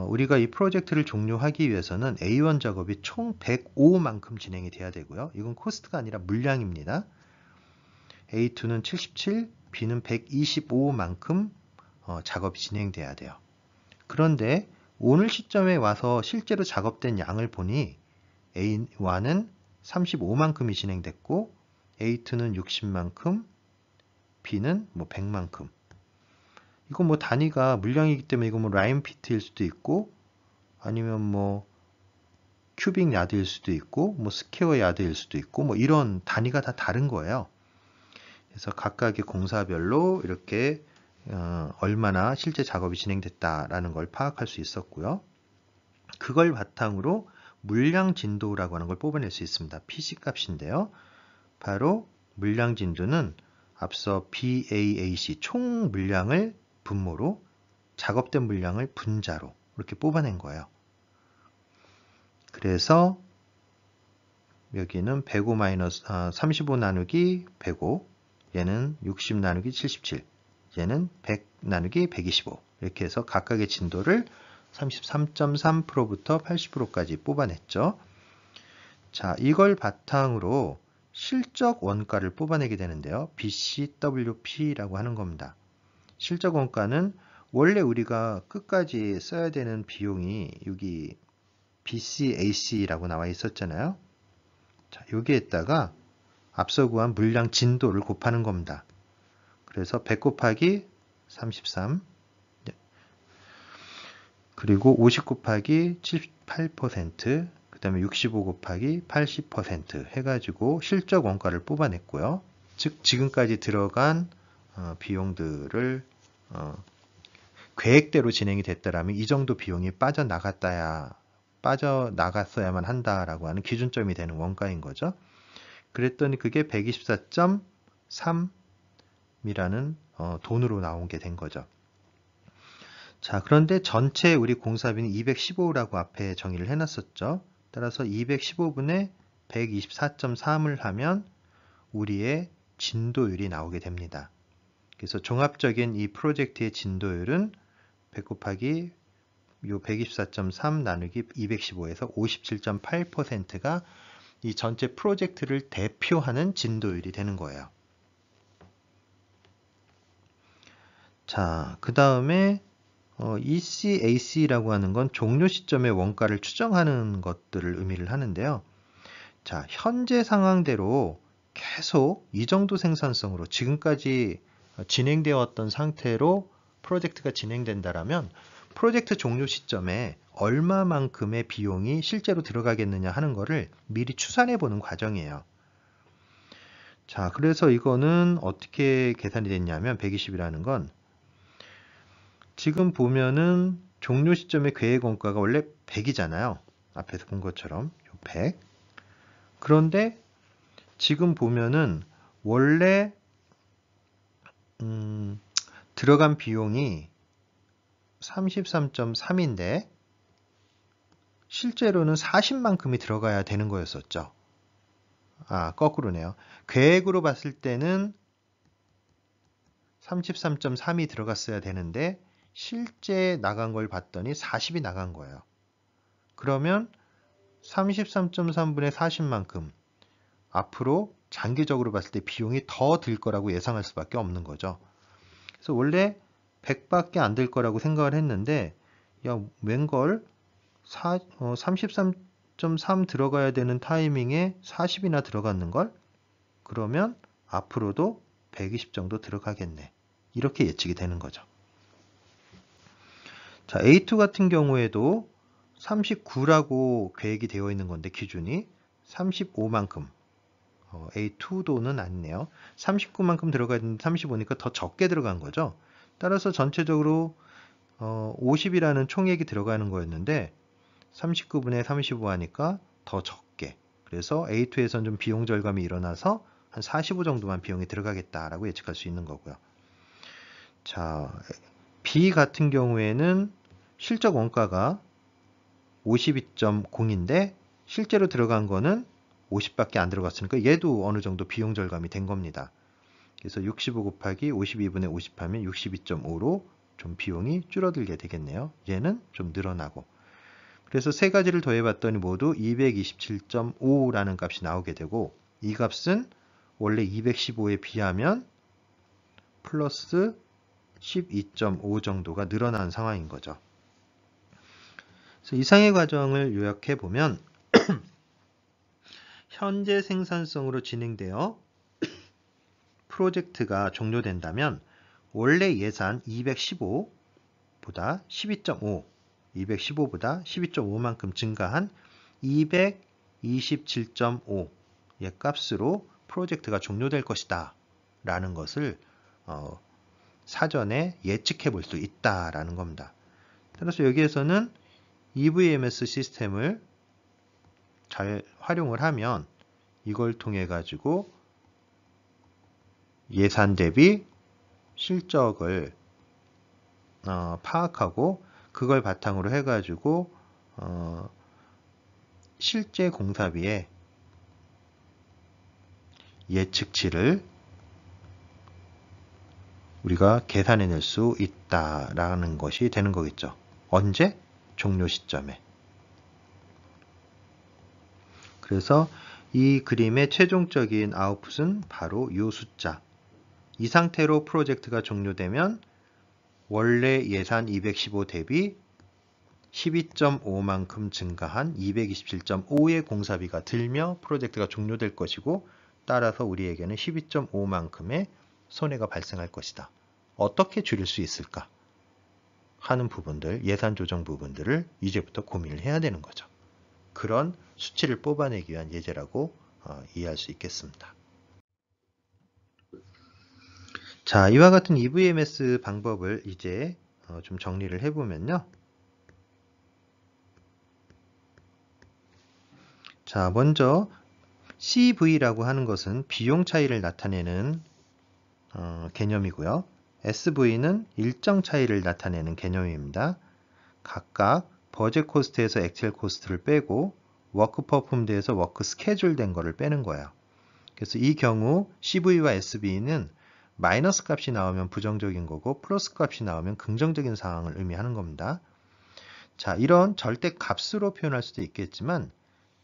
우리가 이 프로젝트를 종료하기 위해서는 A1 작업이 총 105만큼 진행이 돼야 되고요. 이건 코스트가 아니라 물량입니다. A2는 77, B는 125만큼 작업이 진행돼야 돼요. 그런데 오늘 시점에 와서 실제로 작업된 양을 보니 A1은 35만큼이 진행됐고 A2는 60만큼, B는 100만큼. 이건 단위가 물량이기 때문에 이건 라인 피트일 수도 있고 아니면 큐빅 야드일 수도 있고 스퀘어 야드일 수도 있고 이런 단위가 다 다른 거예요. 그래서 각각의 공사별로 이렇게 얼마나 실제 작업이 진행됐다라는 걸 파악할 수 있었고요. 그걸 바탕으로 물량 진도라고 하는 걸 뽑아낼 수 있습니다. PC 값인데요. 바로 물량 진도는 앞서 BAAC 총 물량을 분모로 작업된 물량을 분자로 이렇게 뽑아낸 거예요. 그래서 여기는 35 나누기 105, 얘는 60 나누기 77, 얘는 100 나누기 125 이렇게 해서 각각의 진도를 33.3%부터 80%까지 뽑아냈죠. 자, 이걸 바탕으로 실적 원가를 뽑아내게 되는데요. BCWP라고 하는 겁니다. 실적 원가는 원래 우리가 끝까지 써야 되는 비용이 여기 BCAC라고 나와 있었잖아요. 자, 여기에다가 앞서 구한 물량 진도를 곱하는 겁니다. 그래서 100 곱하기 33 그리고 50 곱하기 78% 그 다음에 65 곱하기 80% 해가지고 실적 원가를 뽑아냈고요. 즉 지금까지 들어간 비용들을 계획대로 진행이 됐다라면 이 정도 비용이 빠져나갔어야만 한다라고 하는 기준점이 되는 원가인 거죠. 그랬더니 그게 124.3이라는 돈으로 나온 게 된 거죠. 자, 그런데 전체 우리 공사비는 215라고 앞에 정의를 해놨었죠. 따라서 215분의 124.3을 하면 우리의 진도율이 나오게 됩니다. 그래서 종합적인 이 프로젝트의 진도율은 100 곱하기 요 124.3 나누기 215에서 57.8%가 이 전체 프로젝트를 대표하는 진도율이 되는 거예요. 자, 그 다음에 ECAC라고 하는 건 종료 시점의 원가를 추정하는 것들을 의미를 하는데요. 자, 현재 상황대로 계속 이 정도 생산성으로 지금까지 진행되어 왔던 상태로 프로젝트가 진행된다라면 프로젝트 종료 시점에 얼마만큼의 비용이 실제로 들어가겠느냐 하는 거를 미리 추산해 보는 과정이에요. 자, 그래서 이거는 어떻게 계산이 됐냐면 120이라는 건 지금 보면은 종료 시점의 계획 원가가 원래 100이잖아요. 앞에서 본 것처럼 100. 그런데 지금 보면은 원래 들어간 비용이 33.3인데 실제로는 40만큼이 들어가야 되는 거였었죠. 아, 거꾸로네요. 계획으로 봤을 때는 33.3이 들어갔어야 되는데 실제 나간 걸 봤더니 40이 나간 거예요. 그러면 33.3분의 40만큼 앞으로 장기적으로 봤을 때 비용이 더 들 거라고 예상할 수밖에 없는 거죠. 그래서 원래 100밖에 안 될 거라고 생각을 했는데 야, 웬걸 33.3 들어가야 되는 타이밍에 40이나 들어갔는걸? 그러면 앞으로도 120 정도 들어가겠네. 이렇게 예측이 되는 거죠. 자, A2 같은 경우에도 39라고 계획이 되어 있는 건데 기준이 35만큼 A2도는 아니네요. 39만큼 들어가야 되는데 35니까 더 적게 들어간 거죠. 따라서 전체적으로 50이라는 총액이 들어가는 거였는데 39분의 35 하니까 더 적게. 그래서 A2에선 좀 비용 절감이 일어나서 한 45 정도만 비용이 들어가겠다라고 예측할 수 있는 거고요. 자, B 같은 경우에는 실적 원가가 52.0인데 실제로 들어간 거는 50밖에 안 들어갔으니까 얘도 어느 정도 비용 절감이 된 겁니다. 그래서 65 곱하기 52분의 50 하면 62.5로 좀 비용이 줄어들게 되겠네요. 얘는 좀 늘어나고. 그래서 세 가지를 더해봤더니 모두 227.5라는 값이 나오게 되고 이 값은 원래 215에 비하면 플러스 12.5 정도가 늘어난 상황인 거죠. 그래서 이상의 과정을 요약해 보면 현재 생산성으로 진행되어 프로젝트가 종료된다면 원래 예산 215보다 12.5, 215보다 12.5만큼 증가한 227.5의 값으로 프로젝트가 종료될 것이다 라는 것을 사전에 예측해 볼 수 있다라는 겁니다. 따라서 여기에서는 EVMS 시스템을 잘 활용을 하면 이걸 통해 가지고 예산 대비 실적을 파악하고 그걸 바탕으로 해가지고 실제 공사비의 예측치를 우리가 계산해낼 수 있다라는 것이 되는 거겠죠. 언제? 종료 시점에. 그래서 이 그림의 최종적인 아웃풋은 바로 이 숫자. 이 상태로 프로젝트가 종료되면 원래 예산 215 대비 12.5만큼 증가한 227.5의 공사비가 들며 프로젝트가 종료될 것이고, 따라서 우리에게는 12.5만큼의 손해가 발생할 것이다. 어떻게 줄일 수 있을까 하는 부분들, 예산 조정 부분들을 이제부터 고민을 해야 되는 거죠. 그런 수치를 뽑아내기 위한 예제라고 이해할 수 있겠습니다. 자, 이와 같은 EVMS 방법을 이제 좀 정리를 해보면요. 자, 먼저 CV라고 하는 것은 비용 차이를 나타내는 개념이고요. SV는 일정 차이를 나타내는 개념입니다. 각각 버젯 코스트에서 액츄얼 코스트를 빼고 워크 퍼폼드에서 워크 스케줄 된 거를 빼는 거예요. 그래서 이 경우 CV와 SV는 마이너스 값이 나오면 부정적인 거고 플러스 값이 나오면 긍정적인 상황을 의미하는 겁니다. 자, 이런 절대 값으로 표현할 수도 있겠지만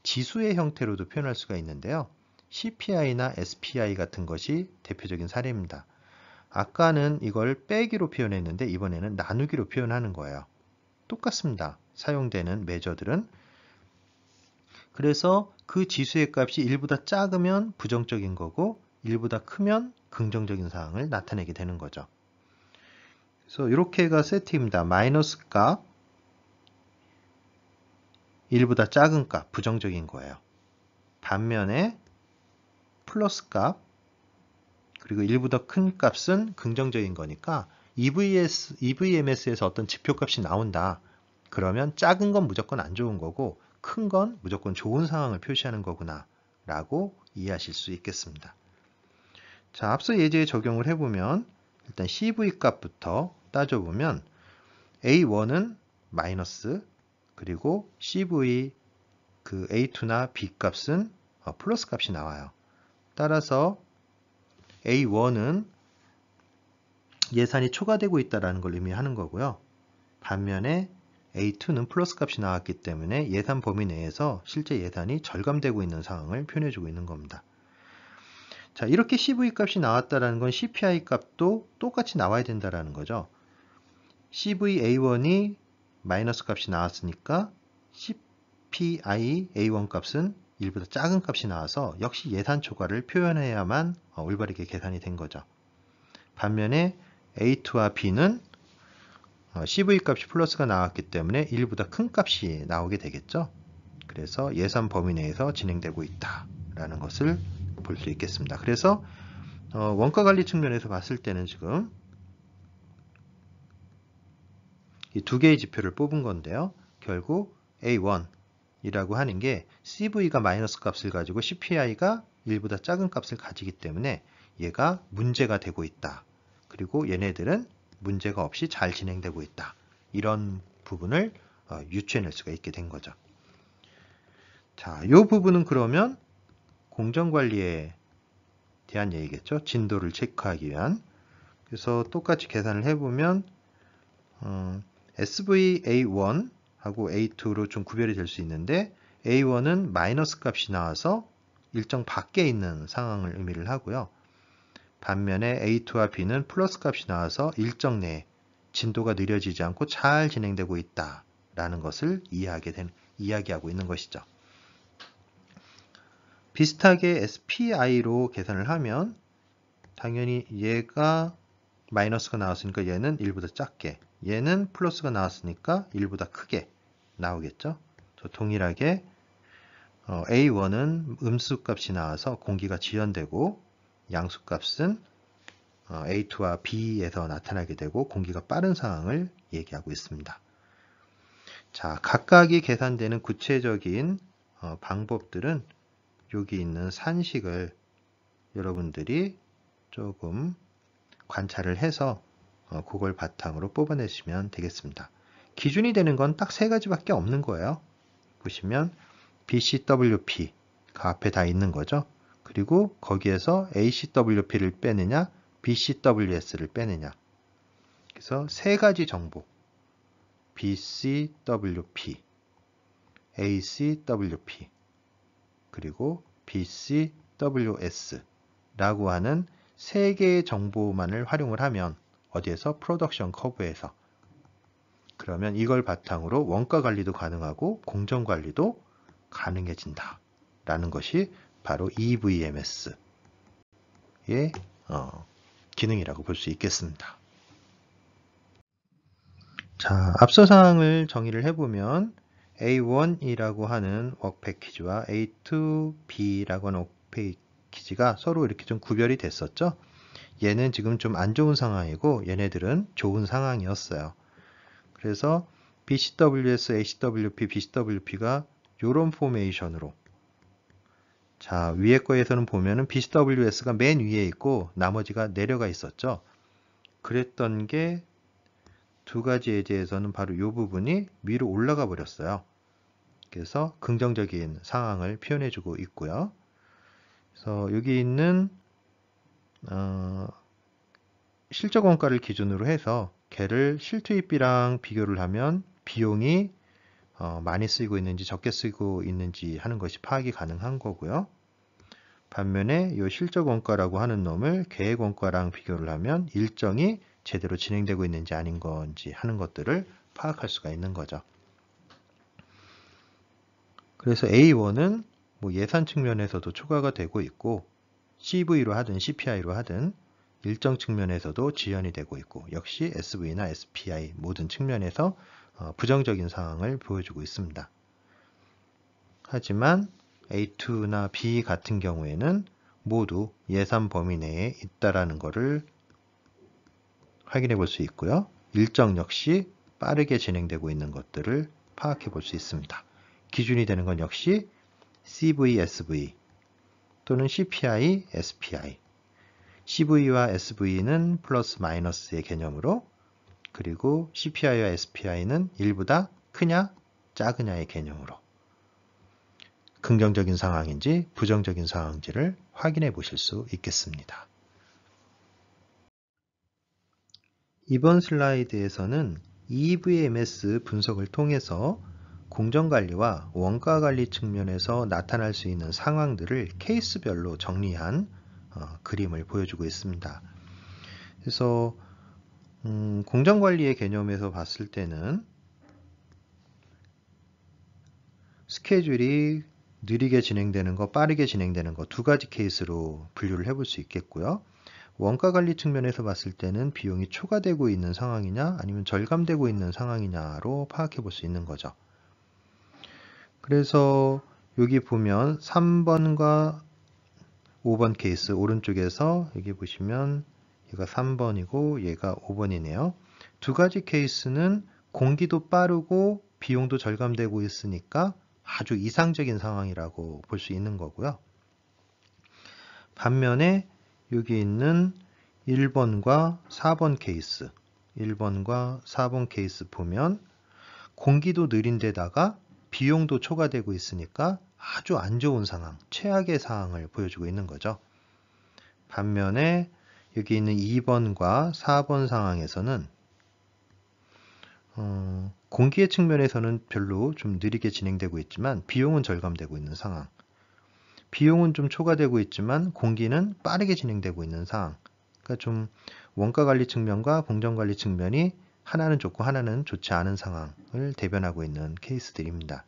지수의 형태로도 표현할 수가 있는데요. CPI나 SPI 같은 것이 대표적인 사례입니다. 아까는 이걸 빼기로 표현했는데 이번에는 나누기로 표현하는 거예요. 똑같습니다. 사용되는 매저들은. 그래서 그 지수의 값이 1보다 작으면 부정적인 거고 1보다 크면 긍정적인 사항을 나타내게 되는 거죠. 그래서 이렇게가 세트입니다. 마이너스 값, 1보다 작은 값, 부정적인 거예요. 반면에 플러스 값, 그리고 1보다 큰 값은 긍정적인 거니까 EVMS에서 어떤 지표값이 나온다. 그러면 작은 건 무조건 안 좋은 거고 큰 건 무조건 좋은 상황을 표시하는 거구나 라고 이해하실 수 있겠습니다. 자, 앞서 예제에 적용을 해보면 일단 CV 값부터 따져보면 A1은 마이너스, 그리고 CV 그 A2나 B 값은 플러스 값이 나와요. 따라서 A1은 예산이 초과되고 있다는 걸 의미하는 거고요. 반면에 A2는 플러스 값이 나왔기 때문에 예산 범위 내에서 실제 예산이 절감되고 있는 상황을 표현해주고 있는 겁니다. 자, 이렇게 CV 값이 나왔다는 건 CPI 값도 똑같이 나와야 된다는 거죠. CV A1이 마이너스 값이 나왔으니까 CPI A1 값은 1보다 작은 값이 나와서 역시 예산 초과를 표현해야만 올바르게 계산이 된 거죠. 반면에 A2와 B는 CV 값이 플러스가 나왔기 때문에 1보다 큰 값이 나오게 되겠죠. 그래서 예산 범위 내에서 진행되고 있다라는 것을 볼 수 있겠습니다. 그래서 원가 관리 측면에서 봤을 때는 지금 이 두 개의 지표를 뽑은 건데요. 결국 A1이라고 하는 게 CV가 마이너스 값을 가지고 CPI가 1보다 작은 값을 가지기 때문에 얘가 문제가 되고 있다. 그리고 얘네들은 문제가 없이 잘 진행되고 있다. 이런 부분을 유추해낼 수가 있게 된 거죠. 자, 이 부분은 그러면 공정관리에 대한 얘기겠죠. 진도를 체크하기 위한. 그래서 똑같이 계산을 해보면 SVA1하고 A2로 좀 구별이 될 수 있는데 A1은 마이너스 값이 나와서 일정 밖에 있는 상황을 의미를 하고요. 반면에 A2와 B는 플러스 값이 나와서 일정 내에 진도가 느려지지 않고 잘 진행되고 있다라는 것을 이야기하고 있는 것이죠. 비슷하게 SPI로 계산을 하면 당연히 얘가 마이너스가 나왔으니까 얘는 1보다 작게, 얘는 플러스가 나왔으니까 1보다 크게 나오겠죠. 동일하게 A1은 음수 값이 나와서 공기가 지연되고 양수 값은 A2와 B에서 나타나게 되고 공기가 빠른 상황을 얘기하고 있습니다. 자, 각각이 계산되는 구체적인 방법들은 여기 있는 산식을 여러분들이 조금 관찰을 해서 그걸 바탕으로 뽑아내시면 되겠습니다. 기준이 되는 건 딱 세 가지밖에 없는 거예요. 보시면 BCWP가 앞에 다 있는 거죠. 그리고 거기에서 ACWP를 빼느냐, BCWS를 빼느냐. 그래서 세 가지 정보, BCWP, ACWP, 그리고 BCWS라고 하는 세 개의 정보만을 활용을 하면 어디에서? 프로덕션 커브에서. 그러면 이걸 바탕으로 원가 관리도 가능하고 공정 관리도 가능해진다 라는 것이 바로 EVMS의 기능이라고 볼 수 있겠습니다. 자, 앞서 사항을 정의를 해보면 A1이라고 하는 워크 패키지와 A2B라고 하는 워크 패키지가 서로 이렇게 좀 구별이 됐었죠. 얘는 지금 좀 안 좋은 상황이고 얘네들은 좋은 상황이었어요. 그래서 BCWS, ACWP, BCWP가 이런 포메이션으로, 자, 위에 거에서는 보면은 BCWS가 맨 위에 있고 나머지가 내려가 있었죠. 그랬던 게 두 가지 예제에서는 바로 이 부분이 위로 올라가 버렸어요. 그래서 긍정적인 상황을 표현해 주고 있고요. 그래서 여기 있는 실적 원가를 기준으로 해서 걔를 실투입비랑 비교를 하면 비용이 많이 쓰이고 있는지 적게 쓰이고 있는지 하는 것이 파악이 가능한 거고요. 반면에 이 실적 원가라고 하는 놈을 계획 원가랑 비교를 하면 일정이 제대로 진행되고 있는지 아닌 건지 하는 것들을 파악할 수가 있는 거죠. 그래서 A1은 뭐 예산 측면에서도 초과가 되고 있고 CV로 하든 CPI로 하든 일정 측면에서도 지연이 되고 있고 역시 SV나 SPI 모든 측면에서 부정적인 상황을 보여주고 있습니다. 하지만 A2나 B 같은 경우에는 모두 예산 범위 내에 있다라는 것을 확인해 볼 수 있고요. 일정 역시 빠르게 진행되고 있는 것들을 파악해 볼 수 있습니다. 기준이 되는 건 역시 CV, SV 또는 CPI, SPI. CV와 SV는 플러스 마이너스의 개념으로, 그리고 CPI와 SPI는 1보다 크냐 작으냐의 개념으로 긍정적인 상황인지 부정적인 상황인지를 확인해 보실 수 있겠습니다. 이번 슬라이드에서는 EVMS 분석을 통해서 공정관리와 원가관리 측면에서 나타날 수 있는 상황들을 케이스별로 정리한 그림을 보여주고 있습니다. 그래서 공정관리의 개념에서 봤을 때는 스케줄이 느리게 진행되는 거, 빠르게 진행되는 거 두 가지 케이스로 분류를 해볼 수 있겠고요. 원가관리 측면에서 봤을 때는 비용이 초과되고 있는 상황이냐 아니면 절감되고 있는 상황이냐로 파악해 볼 수 있는 거죠. 그래서 여기 보면 3번과 5번 케이스 오른쪽에서 여기 보시면 얘가 3번이고 얘가 5번이네요. 두 가지 케이스는 공기도 빠르고 비용도 절감되고 있으니까 아주 이상적인 상황이라고 볼 수 있는 거고요. 반면에 여기 있는 1번과 4번 케이스, 1번과 4번 케이스 보면 공기도 느린 데다가 비용도 초과되고 있으니까 아주 안 좋은 상황, 최악의 상황을 보여주고 있는 거죠. 반면에 여기 있는 2번과 4번 상황에서는 공기의 측면에서는 별로 좀 느리게 진행되고 있지만 비용은 절감되고 있는 상황. 비용은 좀 초과되고 있지만 공기는 빠르게 진행되고 있는 상황. 그러니까 좀 원가관리 측면과 공정관리 측면이 하나는 좋고 하나는 좋지 않은 상황을 대변하고 있는 케이스들입니다.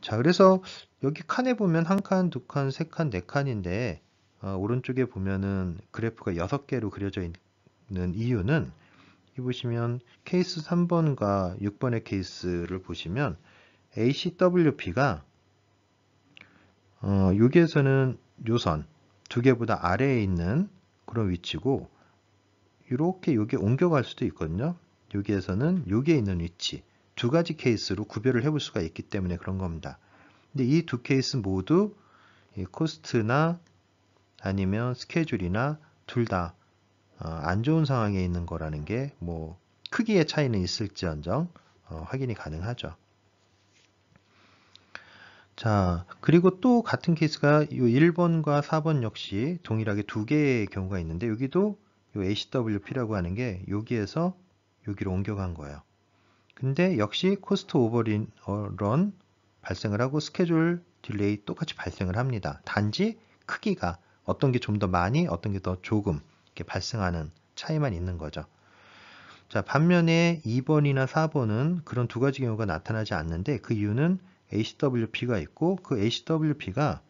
자, 그래서 여기 칸에 보면 한 칸, 두 칸, 세 칸, 네 칸인데 오른쪽에 보면은 그래프가 6개로 그려져 있는 이유는 여기 보시면 케이스 3번과 6번의 케이스를 보시면 ACWP가 여기에서는 요선 두 개보다 아래에 있는 그런 위치고 이렇게 여기 옮겨갈 수도 있거든요. 여기에서는 여기에 있는 위치 두 가지 케이스로 구별을 해볼 수가 있기 때문에 그런 겁니다. 근데 이 두 케이스 모두 코스트나 아니면 스케줄이나 둘 다 안 좋은 상황에 있는 거라는 게 뭐 크기의 차이는 있을지언정 확인이 가능하죠. 자, 그리고 또 같은 케이스가 이 1번과 4번 역시 동일하게 두 개의 경우가 있는데 여기도 이 ACWP라고 하는 게 여기에서 여기로 옮겨간 거예요. 근데 역시 코스트 오버런 발생을 하고 스케줄 딜레이 똑같이 발생을 합니다. 단지 크기가 어떤 게 좀 더 많이, 어떤 게 더 조금 이렇게 발생하는 차이만 있는 거죠. 자, 반면에 2번이나 4번은 그런 두 가지 경우가 나타나지 않는데 그 이유는 ACWP가 있고 그 ACWP가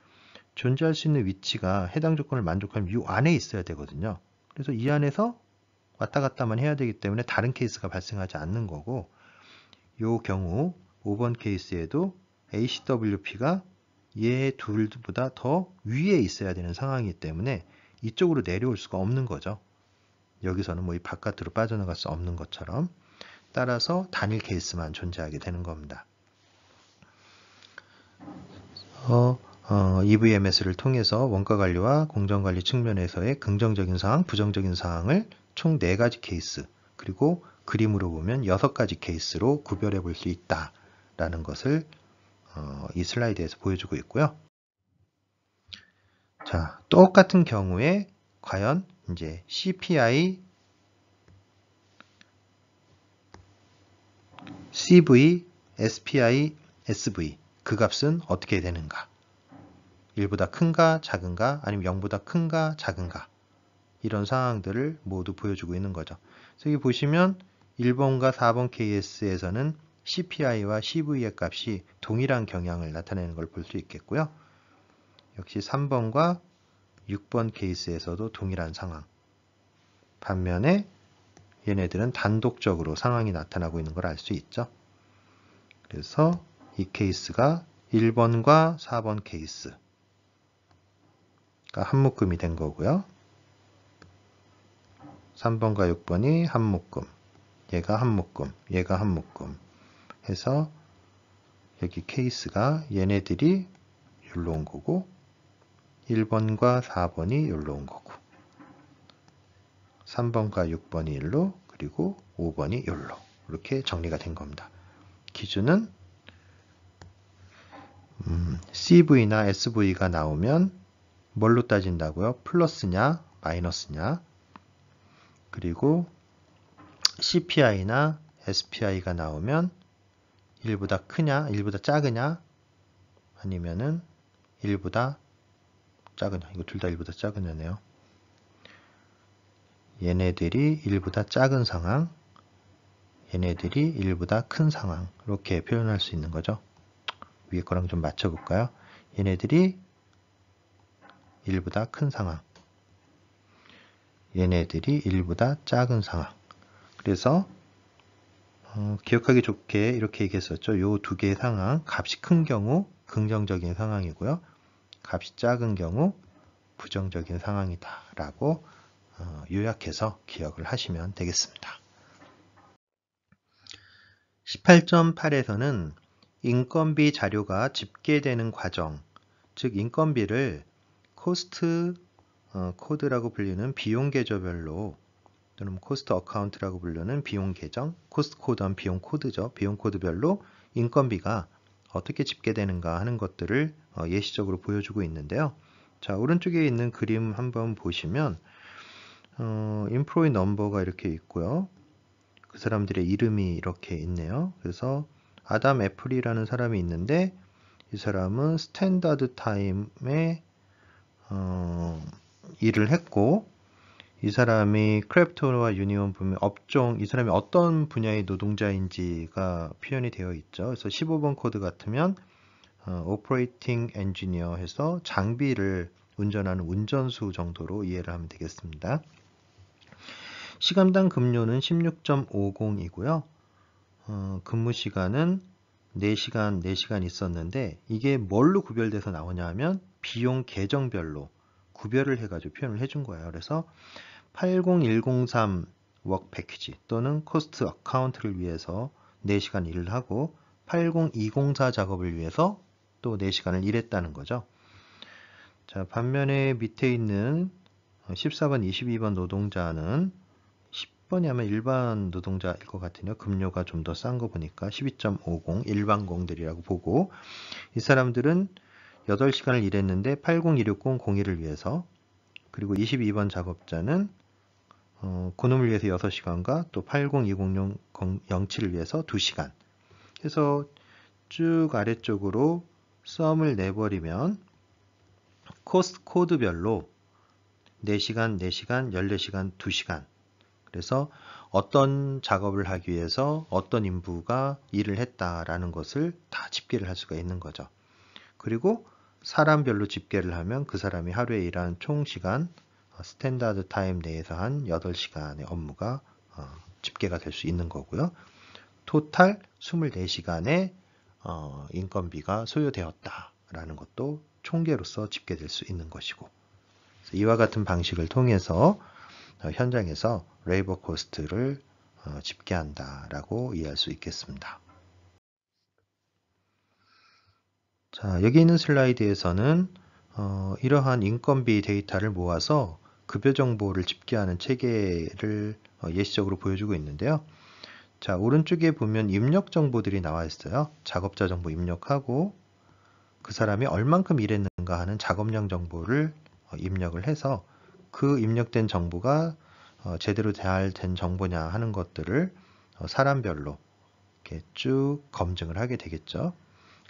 존재할 수 있는 위치가 해당 조건을 만족하면 이 안에 있어야 되거든요. 그래서 이 안에서 왔다 갔다만 해야 되기 때문에 다른 케이스가 발생하지 않는 거고 이 경우 5번 케이스에도 ACWP가 얘 둘보다 더 위에 있어야 되는 상황이기 때문에 이쪽으로 내려올 수가 없는 거죠. 여기서는 뭐 이 바깥으로 빠져나갈 수 없는 것처럼 따라서 단일 케이스만 존재하게 되는 겁니다. EVMS를 통해서 원가관리와 공정관리 측면에서의 긍정적인 사항, 부정적인 사항을 총 4가지 케이스 그리고 그림으로 보면 6가지 케이스로 구별해 볼 수 있다라는 것을 이 슬라이드에서 보여주고 있고요. 자, 똑같은 경우에 과연 이제 CPI, CV, SPI, SV 그 값은 어떻게 되는가? 1보다 큰가 작은가 아니면 0보다 큰가 작은가 이런 상황들을 모두 보여주고 있는 거죠. 그래서 여기 보시면 1번과 4번 케이스에서는 CPI와 CV의 값이 동일한 경향을 나타내는 걸 볼 수 있겠고요. 역시 3번과 6번 케이스에서도 동일한 상황. 반면에 얘네들은 단독적으로 상황이 나타나고 있는 걸 알 수 있죠. 그래서 이 케이스가 1번과 4번 케이스가 한 묶음이 된 거고요. 3번과 6번이 한 묶음, 얘가 한 묶음, 얘가 한 묶음 해서 여기 케이스가 얘네들이 여기로 온 거고 1번과 4번이 여기로 온 거고 3번과 6번이 일로 그리고 5번이 여기로 이렇게 정리가 된 겁니다. 기준은 CV나 SV가 나오면 뭘로 따진다고요? 플러스냐 마이너스냐 그리고 CPI나 SPI가 나오면 1보다 크냐 1보다 작으냐 아니면은 1보다 작으냐 이거 둘 다 1보다 작으냐네요. 얘네들이 1보다 작은 상황 얘네들이 1보다 큰 상황 이렇게 표현할 수 있는 거죠. 위에 거랑 좀 맞춰 볼까요? 얘네들이 1보다 큰 상황 얘네들이 1보다 작은 상황 그래서 기억하기 좋게 이렇게 얘기했었죠. 요 두 개의 상황 값이 큰 경우 긍정적인 상황이고요. 값이 작은 경우 부정적인 상황이다 라고 요약해서 기억을 하시면 되겠습니다. 18.8에서는 인건비 자료가 집계되는 과정, 즉 인건비를 코스트 코드라고 불리는 비용 계좌별로 또는 코스트 어카운트라고 불리는 비용 계정, 코스트 코드는 비용 코드죠. 비용 코드별로 인건비가 어떻게 집계되는가 하는 것들을 예시적으로 보여주고 있는데요. 자, 오른쪽에 있는 그림 한번 보시면 인프로이 넘버가 이렇게 있고요. 그 사람들의 이름이 이렇게 있네요. 그래서 아담 애플이라는 사람이 있는데 이 사람은 스탠다드 타임에 일을 했고 이 사람이 크래프톤과 유니온 보면 업종, 이 사람이 어떤 분야의 노동자인지가 표현이 되어 있죠. 그래서 15번 코드 같으면 오퍼레이팅 엔지니어 해서 장비를 운전하는 운전수 정도로 이해를 하면 되겠습니다. 시간당 급료는 16.50이고요. 근무 시간은 4시간, 4시간 있었는데 이게 뭘로 구별돼서 나오냐 하면 비용 계정별로 구별을 해가지고 표현을 해준 거예요. 그래서 80103 워크 패키지 또는 코스트 어카운트를 위해서 4시간 일을 하고 80204 작업을 위해서 또 4시간을 일했다는 거죠. 자, 반면에 밑에 있는 14번, 22번 노동자는 10번이 아마 일반 노동자일 것 같으네요. 급료가 좀 더 싼 거 보니까 12.50 일반공들이라고 보고, 이 사람들은 8시간을 일했는데 80260 01을 위해서, 그리고 22번 작업자는 그놈을 위해서 6시간과 또 80200 07을 위해서 2시간. 그래서 쭉 아래쪽으로 썸을 내버리면 코스트 코드별로 4시간, 4시간, 14시간, 2시간. 그래서 어떤 작업을 하기 위해서 어떤 인부가 일을 했다라는 것을 다 집계를 할 수가 있는 거죠. 그리고 사람별로 집계를 하면 그 사람이 하루에 일한 총 시간, 스탠다드 타임 내에서 한 8시간의 업무가 집계가 될 수 있는 거고요. 토탈 24시간의 인건비가 소요되었다라는 것도 총계로서 집계될 수 있는 것이고, 이와 같은 방식을 통해서 현장에서 레이버 코스트를 집계한다라고 이해할 수 있겠습니다. 자, 여기 있는 슬라이드에서는 이러한 인건비 데이터를 모아서 급여 정보를 집계하는 체계를 예시적으로 보여주고 있는데요. 자, 오른쪽에 보면 입력 정보들이 나와 있어요. 작업자 정보 입력하고 그 사람이 얼만큼 일했는가 하는 작업량 정보를 입력을 해서 그 입력된 정보가 제대로 잘 된 정보냐 하는 것들을 사람별로 이렇게 쭉 검증을 하게 되겠죠.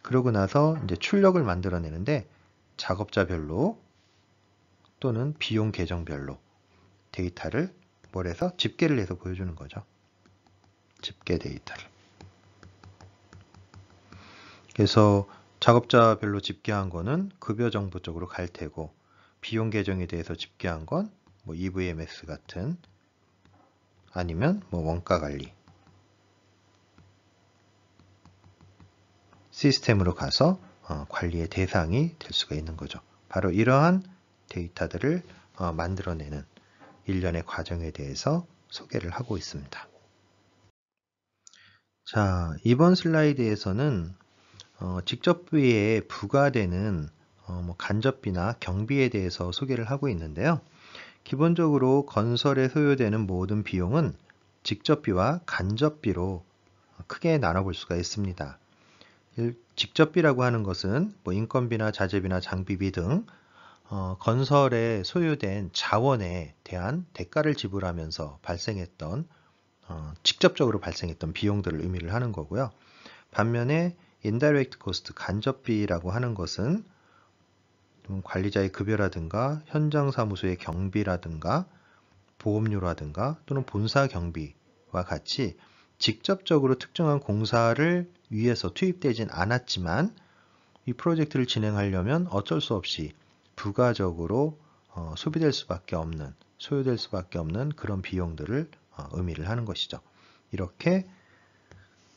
그러고 나서 이제 출력을 만들어내는데 작업자별로 또는 비용 계정별로 데이터를 뭘 해서 집계를 해서 보여주는 거죠. 집계 데이터를. 그래서 작업자별로 집계한 거는 급여 정보 쪽으로 갈 테고, 비용 계정에 대해서 집계한 건 뭐 EVMS 같은, 아니면 뭐 원가 관리 시스템으로 가서 관리의 대상이 될 수가 있는 거죠. 바로 이러한 데이터들을 만들어내는 일련의 과정에 대해서 소개를 하고 있습니다. 자, 이번 슬라이드에서는 직접비에 부과되는 뭐 간접비나 경비에 대해서 소개를 하고 있는데요. 기본적으로 건설에 소요되는 모든 비용은 직접비와 간접비로 크게 나눠볼 수가 있습니다. 직접비라고 하는 것은 뭐 인건비나 자재비나 장비비 등 건설에 소요된 자원에 대한 대가를 지불하면서 발생했던 직접적으로 발생했던 비용들을 의미를 하는 거고요. 반면에 indirect cost, 간접비라고 하는 것은 관리자의 급여라든가 현장 사무소의 경비라든가 보험료라든가 또는 본사 경비와 같이 직접적으로 특정한 공사를 위해서 투입되진 않았지만 이 프로젝트를 진행하려면 어쩔 수 없이 부가적으로 소비될 수밖에 없는, 소요될 수밖에 없는 그런 비용들을 의미를 하는 것이죠. 이렇게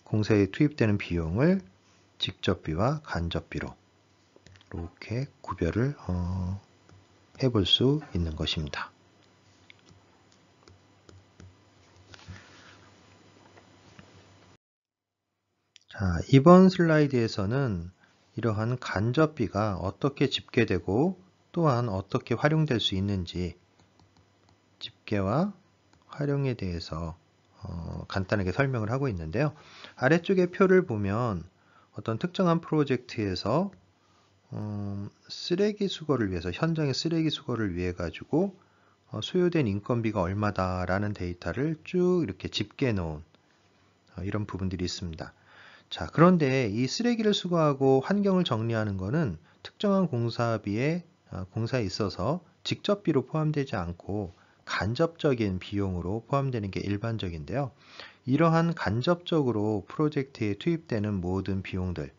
공사에 투입되는 비용을 직접비와 간접비로 이렇게 구별을 해볼 수 있는 것입니다. 자, 이번 슬라이드에서는 이러한 간접비가 어떻게 집계되고 또한 어떻게 활용될 수 있는지 집계와 활용에 대해서 간단하게 설명을 하고 있는데요. 아래쪽에 표를 보면 어떤 특정한 프로젝트에서 쓰레기 수거를 위해서, 현장의 쓰레기 수거를 위해 가지고 소요된 인건비가 얼마다라는 데이터를 쭉 이렇게 집계해 놓은 이런 부분들이 있습니다. 자, 그런데 이 쓰레기를 수거하고 환경을 정리하는 것은 특정한 공사비에 공사에 있어서 직접비로 포함되지 않고 간접적인 비용으로 포함되는 게 일반적인데요. 이러한 간접적으로 프로젝트에 투입되는 모든 비용들을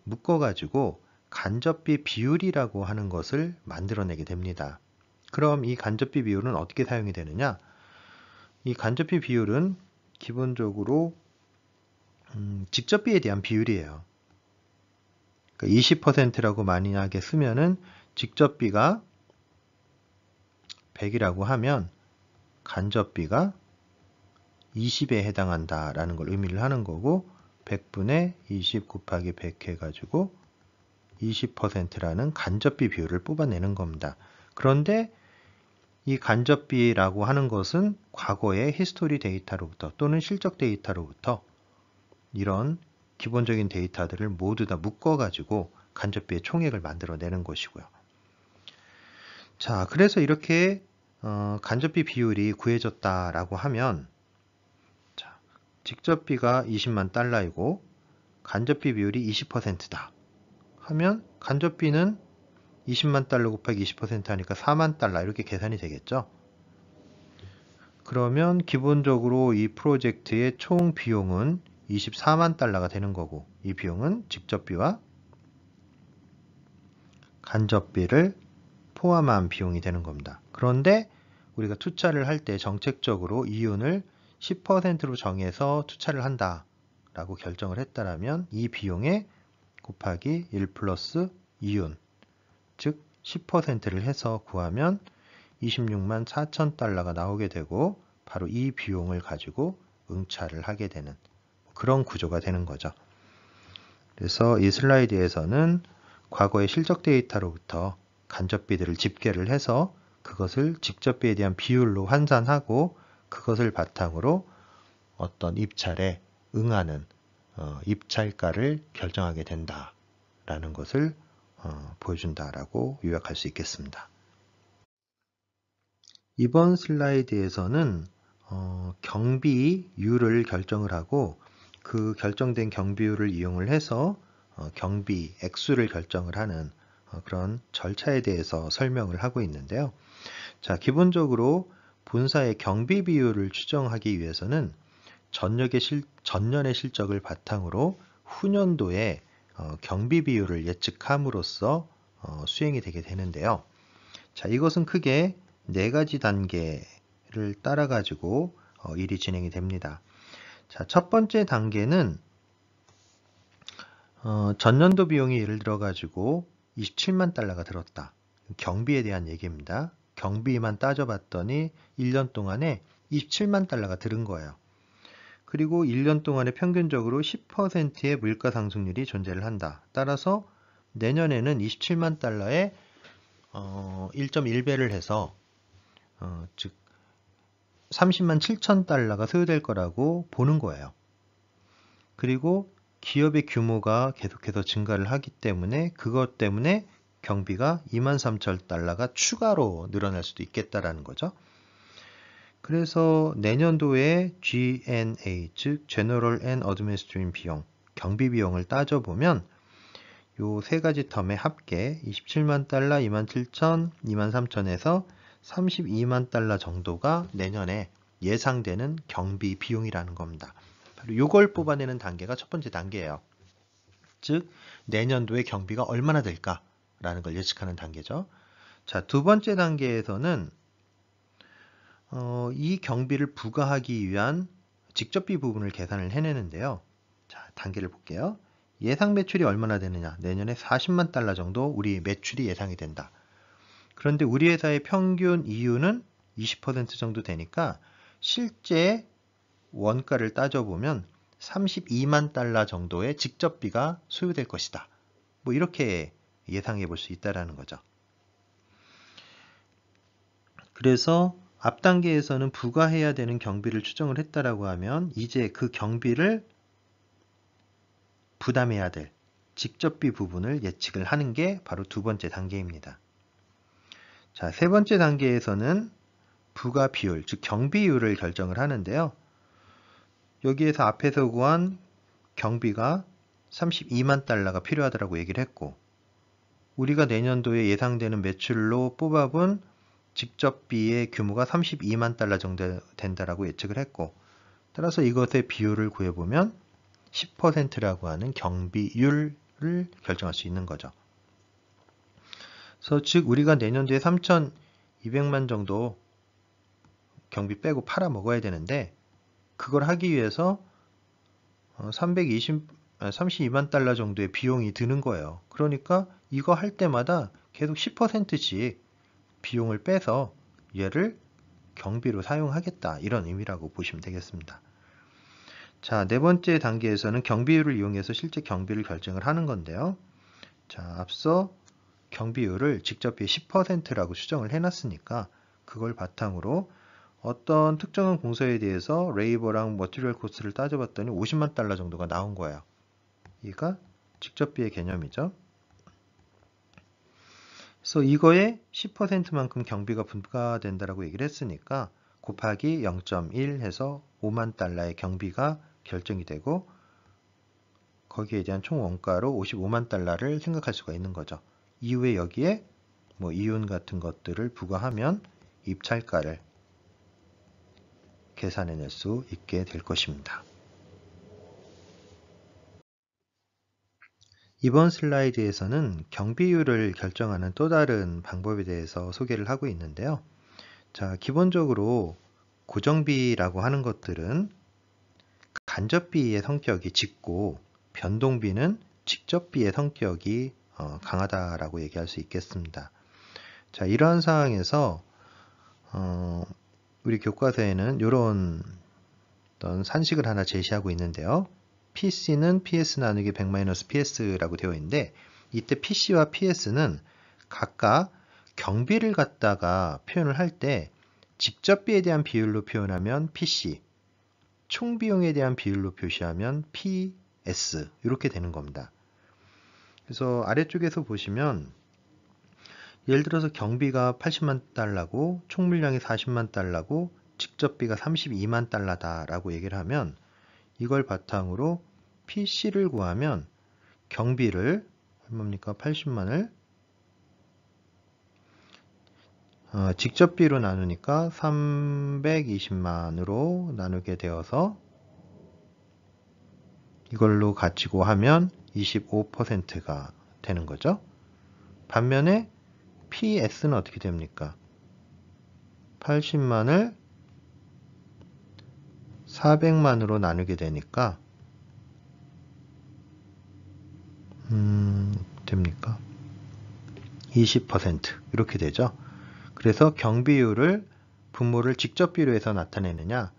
묶어가지고 간접비 비율이라고 하는 것을 만들어내게 됩니다. 그럼 이 간접비 비율은 어떻게 사용이 되느냐? 이 간접비 비율은 기본적으로 직접비에 대한 비율이에요. 그러니까 20%라고 만약에 쓰면은 직접비가 100이라고 하면 간접비가 20에 해당한다라는 걸 의미를 하는 거고, 100분의 20 곱하기 100 해가지고 20%라는 간접비 비율을 뽑아내는 겁니다. 그런데 이 간접비라고 하는 것은 과거의 히스토리 데이터로부터 또는 실적 데이터로부터 이런 기본적인 데이터들을 모두 다 묶어가지고 간접비의 총액을 만들어내는 것이고요. 자, 그래서 이렇게 간접비 비율이 구해졌다라고 하면 자, 직접비가 20만 달러이고 간접비 비율이 20%다 하면 간접비는 20만 달러 곱하기 20% 하니까 4만 달러 이렇게 계산이 되겠죠. 그러면 기본적으로 이 프로젝트의 총 비용은 24만 달러가 되는 거고 이 비용은 직접비와 간접비를 포함한 비용이 되는 겁니다. 그런데 우리가 투자를 할 때 정책적으로 이윤을 10%로 정해서 투자를 한다라고 결정을 했다라면 이 비용에 곱하기 1 플러스 이윤 즉 10%를 해서 구하면 26만 4천 달러가 나오게 되고 바로 이 비용을 가지고 응찰을 하게 되는 그런 구조가 되는 거죠. 그래서 이 슬라이드에서는 과거의 실적 데이터로부터 간접비들을 집계를 해서 그것을 직접비에 대한 비율로 환산하고 그것을 바탕으로 어떤 입찰에 응하는 입찰가를 결정하게 된다라는 것을 보여준다라고 요약할 수 있겠습니다. 이번 슬라이드에서는 경비율을 결정을 하고 그 결정된 경비율을 이용을 해서 경비 액수를 결정을 하는 그런 절차에 대해서 설명을 하고 있는데요. 자, 기본적으로 본사의 경비 비율을 추정하기 위해서는 전년의 실적을 바탕으로 후년도에 경비 비율을 예측함으로써 수행이 되게 되는데요. 자, 이것은 크게 4가지 단계를 따라 가지고 일이 진행이 됩니다. 자, 첫 번째 단계는 전년도 비용이 예를 들어 가지고 27만 달러가 들었다. 경비에 대한 얘기입니다. 경비만 따져봤더니 1년 동안에 27만 달러가 들은 거예요. 그리고 1년 동안에 평균적으로 10%의 물가 상승률이 존재를 한다. 따라서 내년에는 27만 달러에 1.1배를 해서 즉 30만 7천 달러가 소요될 거라고 보는 거예요. 그리고 기업의 규모가 계속해서 증가를 하기 때문에 그것 때문에 경비가 2만 3천 달러가 추가로 늘어날 수도 있겠다라는 거죠. 그래서 내년도에 G&A, 즉 General and Administrative 비용, 경비 비용을 따져보면 요 3가지 텀의 합계 27만 달러, 2만 7천, 2만 3천에서 32만 달러 정도가 내년에 예상되는 경비 비용이라는 겁니다. 바로 이걸 뽑아내는 단계가 첫 번째 단계예요. 즉 내년도의 경비가 얼마나 될까라는 걸 예측하는 단계죠. 자, 두 번째 단계에서는 이 경비를 부과하기 위한 직접비 부분을 계산을 해내는데요. 자, 단계를 볼게요. 예상 매출이 얼마나 되느냐. 내년에 40만 달러 정도 우리 매출이 예상이 된다. 그런데 우리 회사의 평균 이윤은 20% 정도 되니까 실제 원가를 따져보면 32만 달러 정도의 직접비가 소요될 것이다. 뭐 이렇게 예상해 볼 수 있다는 거죠. 그래서 앞 단계에서는 부과해야 되는 경비를 추정을 했다라고 하면 이제 그 경비를 부담해야 될 직접비 부분을 예측을 하는 게 바로 두 번째 단계입니다. 자, 세 번째 단계에서는 부과 비율, 즉 경비율을 결정을 하는데요. 여기에서 앞에서 구한 경비가 32만 달러가 필요하다고 얘기를 했고 우리가 내년도에 예상되는 매출로 뽑아본 직접비의 규모가 32만 달러 정도 된다라고 예측을 했고 따라서 이것의 비율을 구해보면 10%라고 하는 경비율을 결정할 수 있는 거죠. 그래서 즉 우리가 내년도에 3,200만 정도 경비 빼고 팔아 먹어야 되는데 그걸 하기 위해서 32만 달러 정도의 비용이 드는 거예요. 그러니까 이거 할 때마다 계속 10%씩 비용을 빼서 얘를 경비로 사용하겠다 이런 의미라고 보시면 되겠습니다. 자, 네 번째 단계에서는 경비율을 이용해서 실제 경비를 결정을 하는 건데요. 자, 앞서 경비율을 직접비의 10%라고 수정을 해놨으니까 그걸 바탕으로 어떤 특정한 공사에 대해서 레이버랑 머티리얼 코스트를 따져봤더니 50만 달러 정도가 나온 거예요. 이가 직접비의 개념이죠. 그래서 이거에 10%만큼 경비가 부과된다라고 얘기를 했으니까 곱하기 0.1 해서 5만 달러의 경비가 결정이 되고 거기에 대한 총 원가로 55만 달러를 생각할 수가 있는 거죠. 이후에 여기에 뭐 이윤 같은 것들을 부과하면 입찰가를 계산해낼 수 있게 될 것입니다. 이번 슬라이드에서는 경비율을 결정하는 또 다른 방법에 대해서 소개를 하고 있는데요. 자, 기본적으로 고정비라고 하는 것들은 간접비의 성격이 짙고 변동비는 직접비의 성격이 강하다라고 얘기할 수 있겠습니다. 자, 이러한 상황에서 우리 교과서에는 이런 어떤 산식을 하나 제시하고 있는데요. PC는 PS 나누기 100-PS라고 되어 있는데 이때 PC와 PS는 각각 경비를 갖다가 표현을 할 때 직접비에 대한 비율로 표현하면 PC, 총비용에 대한 비율로 표시하면 PS 이렇게 되는 겁니다. 그래서 아래쪽에서 보시면 예를 들어서 경비가 80만 달러고 총물량이 40만 달러고 직접비가 32만 달러다라고 얘기를 하면 이걸 바탕으로 PC를 구하면 경비를 얼마입니까? 80만을 직접비로 나누니까 320만으로 나누게 되어서 이걸로 가지고 하면 25%가 되는 거죠. 반면에 PS는 어떻게 됩니까? 80만을 400만으로 나누게 되니까 됩니까? 20% 이렇게 되죠. 그래서 경비율을 분모를 직접비로 해서 나타내느냐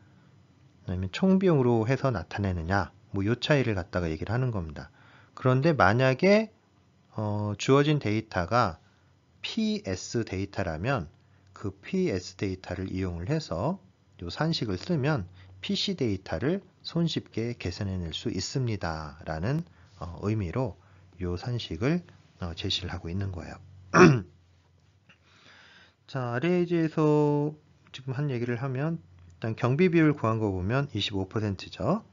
아니면 총비용으로 해서 나타내느냐 뭐 이 차이를 갖다가 얘기를 하는 겁니다. 그런데 만약에 주어진 데이터가 PS 데이터라면 그 PS 데이터를 이용을 해서 이 산식을 쓰면 PC 데이터를 손쉽게 계산해낼 수 있습니다 라는 의미로 이 산식을 제시를 하고 있는 거예요. 자, 아래에서 지금 한 얘기를 하면 일단 경비 비율 구한 거 보면 25%죠.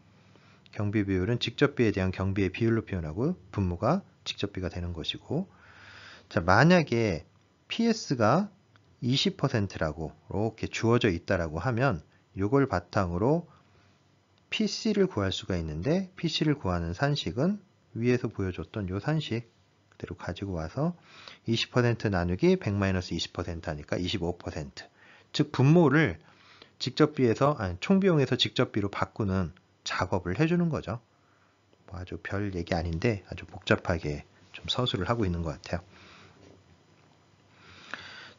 경비 비율은 직접비에 대한 경비의 비율로 표현하고 분모가 직접비가 되는 것이고, 자, 만약에 PS가 20%라고 이렇게 주어져 있다라고 하면 이걸 바탕으로 PC를 구할 수가 있는데 PC를 구하는 산식은 위에서 보여줬던 이 산식 그대로 가지고 와서 20% 나누기 100-20% 하니까 25%. 즉 분모를 직접비에서 총비용에서 직접비로 바꾸는 작업을 해주는 거죠. 뭐 아주 별 얘기 아닌데 아주 복잡하게 좀 서술을 하고 있는 것 같아요.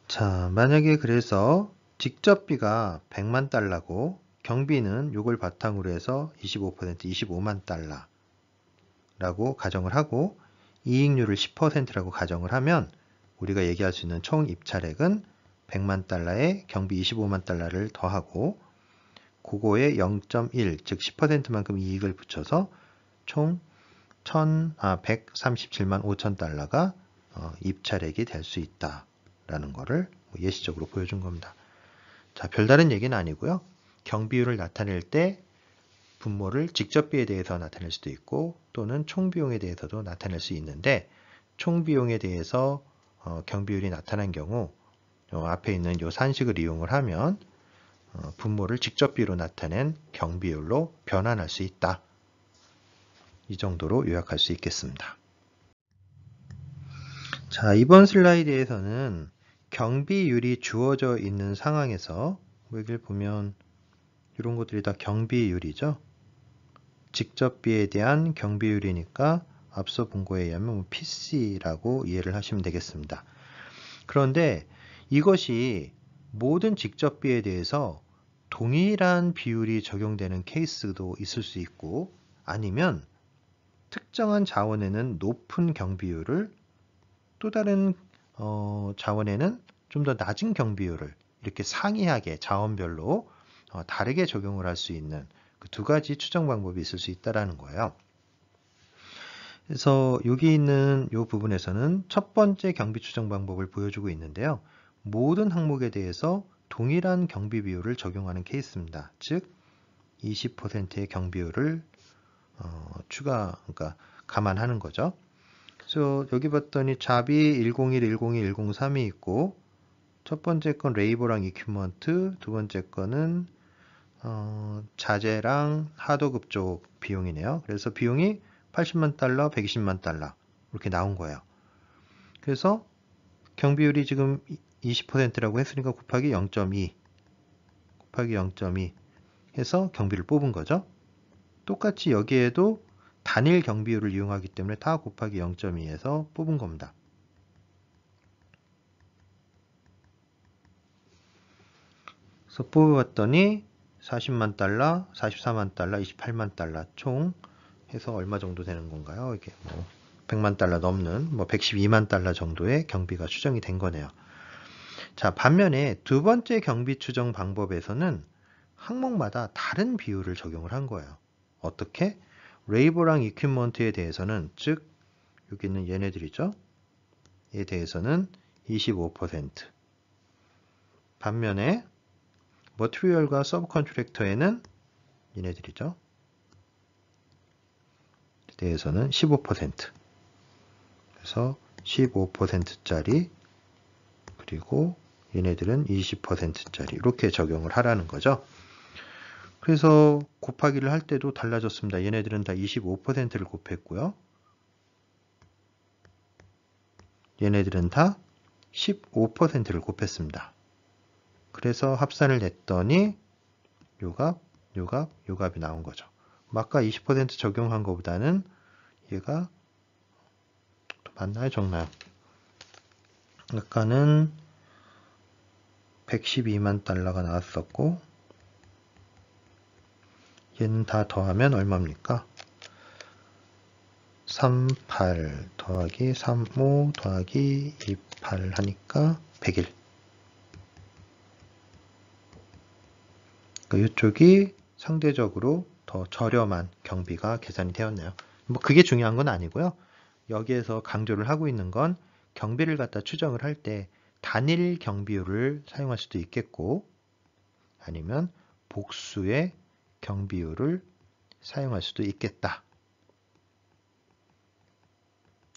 자, 만약에 그래서 직접비가 100만 달러고 경비는 이걸 바탕으로 해서 25% 25만 달러라고 가정을 하고 이익률을 10%라고 가정을 하면 우리가 얘기할 수 있는 총 입찰액은 100만 달러에 경비 25만 달러를 더하고 그거에 0.1, 즉 10%만큼 이익을 붙여서 총 137만 5천 달러가 입찰액이 될 수 있다라는 거를 예시적으로 보여준 겁니다. 자, 별다른 얘기는 아니고요. 경비율을 나타낼 때 분모를 직접비에 대해서 나타낼 수도 있고 또는 총비용에 대해서도 나타낼 수 있는데 총비용에 대해서 경비율이 나타난 경우 앞에 있는 이 산식을 이용을 하면 분모를 직접비로 나타낸 경비율로 변환할 수 있다. 이 정도로 요약할 수 있겠습니다. 자, 이번 슬라이드에서는 경비율이 주어져 있는 상황에서 여기를 보면 이런 것들이 다 경비율이죠. 직접비에 대한 경비율이니까 앞서 본 거에 의하면 PC라고 이해를 하시면 되겠습니다. 그런데 이것이 모든 직접비에 대해서 동일한 비율이 적용되는 케이스도 있을 수 있고 아니면 특정한 자원에는 높은 경비율을 또 다른 자원에는 좀 더 낮은 경비율을 이렇게 상이하게 자원별로 다르게 적용을 할 수 있는 그 두 가지 추정 방법이 있을 수 있다라는 거예요. 그래서 여기 있는 이 부분에서는 첫 번째 경비 추정 방법을 보여주고 있는데요. 모든 항목에 대해서 동일한 경비 비율을 적용하는 케이스입니다. 즉 20%의 경비율을 그러니까 감안하는 거죠. 그래서 여기 봤더니 잡이 101, 102, 103이 있고 첫 번째 건 레이버랑 이퀴먼트, 두 번째 거는 자재랑 하도급 쪽 비용이네요. 그래서 비용이 80만 달러, 120만 달러 이렇게 나온 거예요. 그래서 경비율이 지금 20%라고 했으니까 곱하기 0.2 곱하기 0.2 해서 경비를 뽑은 거죠. 똑같이 여기에도 단일 경비율을 이용하기 때문에 다 곱하기 0.2에서 뽑은 겁니다. 그래서 뽑아봤더니 40만 달러, 44만 달러, 28만 달러 총 해서 얼마 정도 되는 건가요? 이게 뭐 100만 달러 넘는 112만 달러 정도의 경비가 추정이 된 거네요. 자, 반면에 두 번째 경비 추정 방법에서는 항목마다 다른 비율을 적용을 한 거예요. 어떻게? 레이버랑 이퀴먼트에 대해서는 즉 여기 있는 얘네들이죠. 에 대해서는 25%. 반면에 머티리얼과 서브 컨트랙터에는 얘네들이죠. 대해서는 15%. 그래서 15%짜리 그리고 얘네들은 20%짜리 이렇게 적용을 하라는 거죠. 그래서 곱하기를 할 때도 달라졌습니다. 얘네들은 다 25%를 곱했고요. 얘네들은 다 15%를 곱했습니다. 그래서 합산을 냈더니 요값, 요값, 요값이 나온 거죠. 아까 20% 적용한 것보다는 얘가 또 맞나요? 적나요? 아까는 112만 달러가 나왔었고 얘는 다 더하면 얼마입니까? 38 더하기 35 더하기 28 하니까 101. 그러니까 이쪽이 상대적으로 더 저렴한 경비가 계산이 되었네요. 뭐 그게 중요한 건 아니고요. 여기에서 강조를 하고 있는 건 경비를 갖다 추정을 할 때 단일 경비율을 사용할 수도 있겠고 아니면 복수의 경비율을 사용할 수도 있겠다.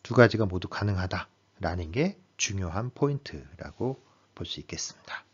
두 가지가 모두 가능하다라는 게 중요한 포인트라고 볼 수 있겠습니다.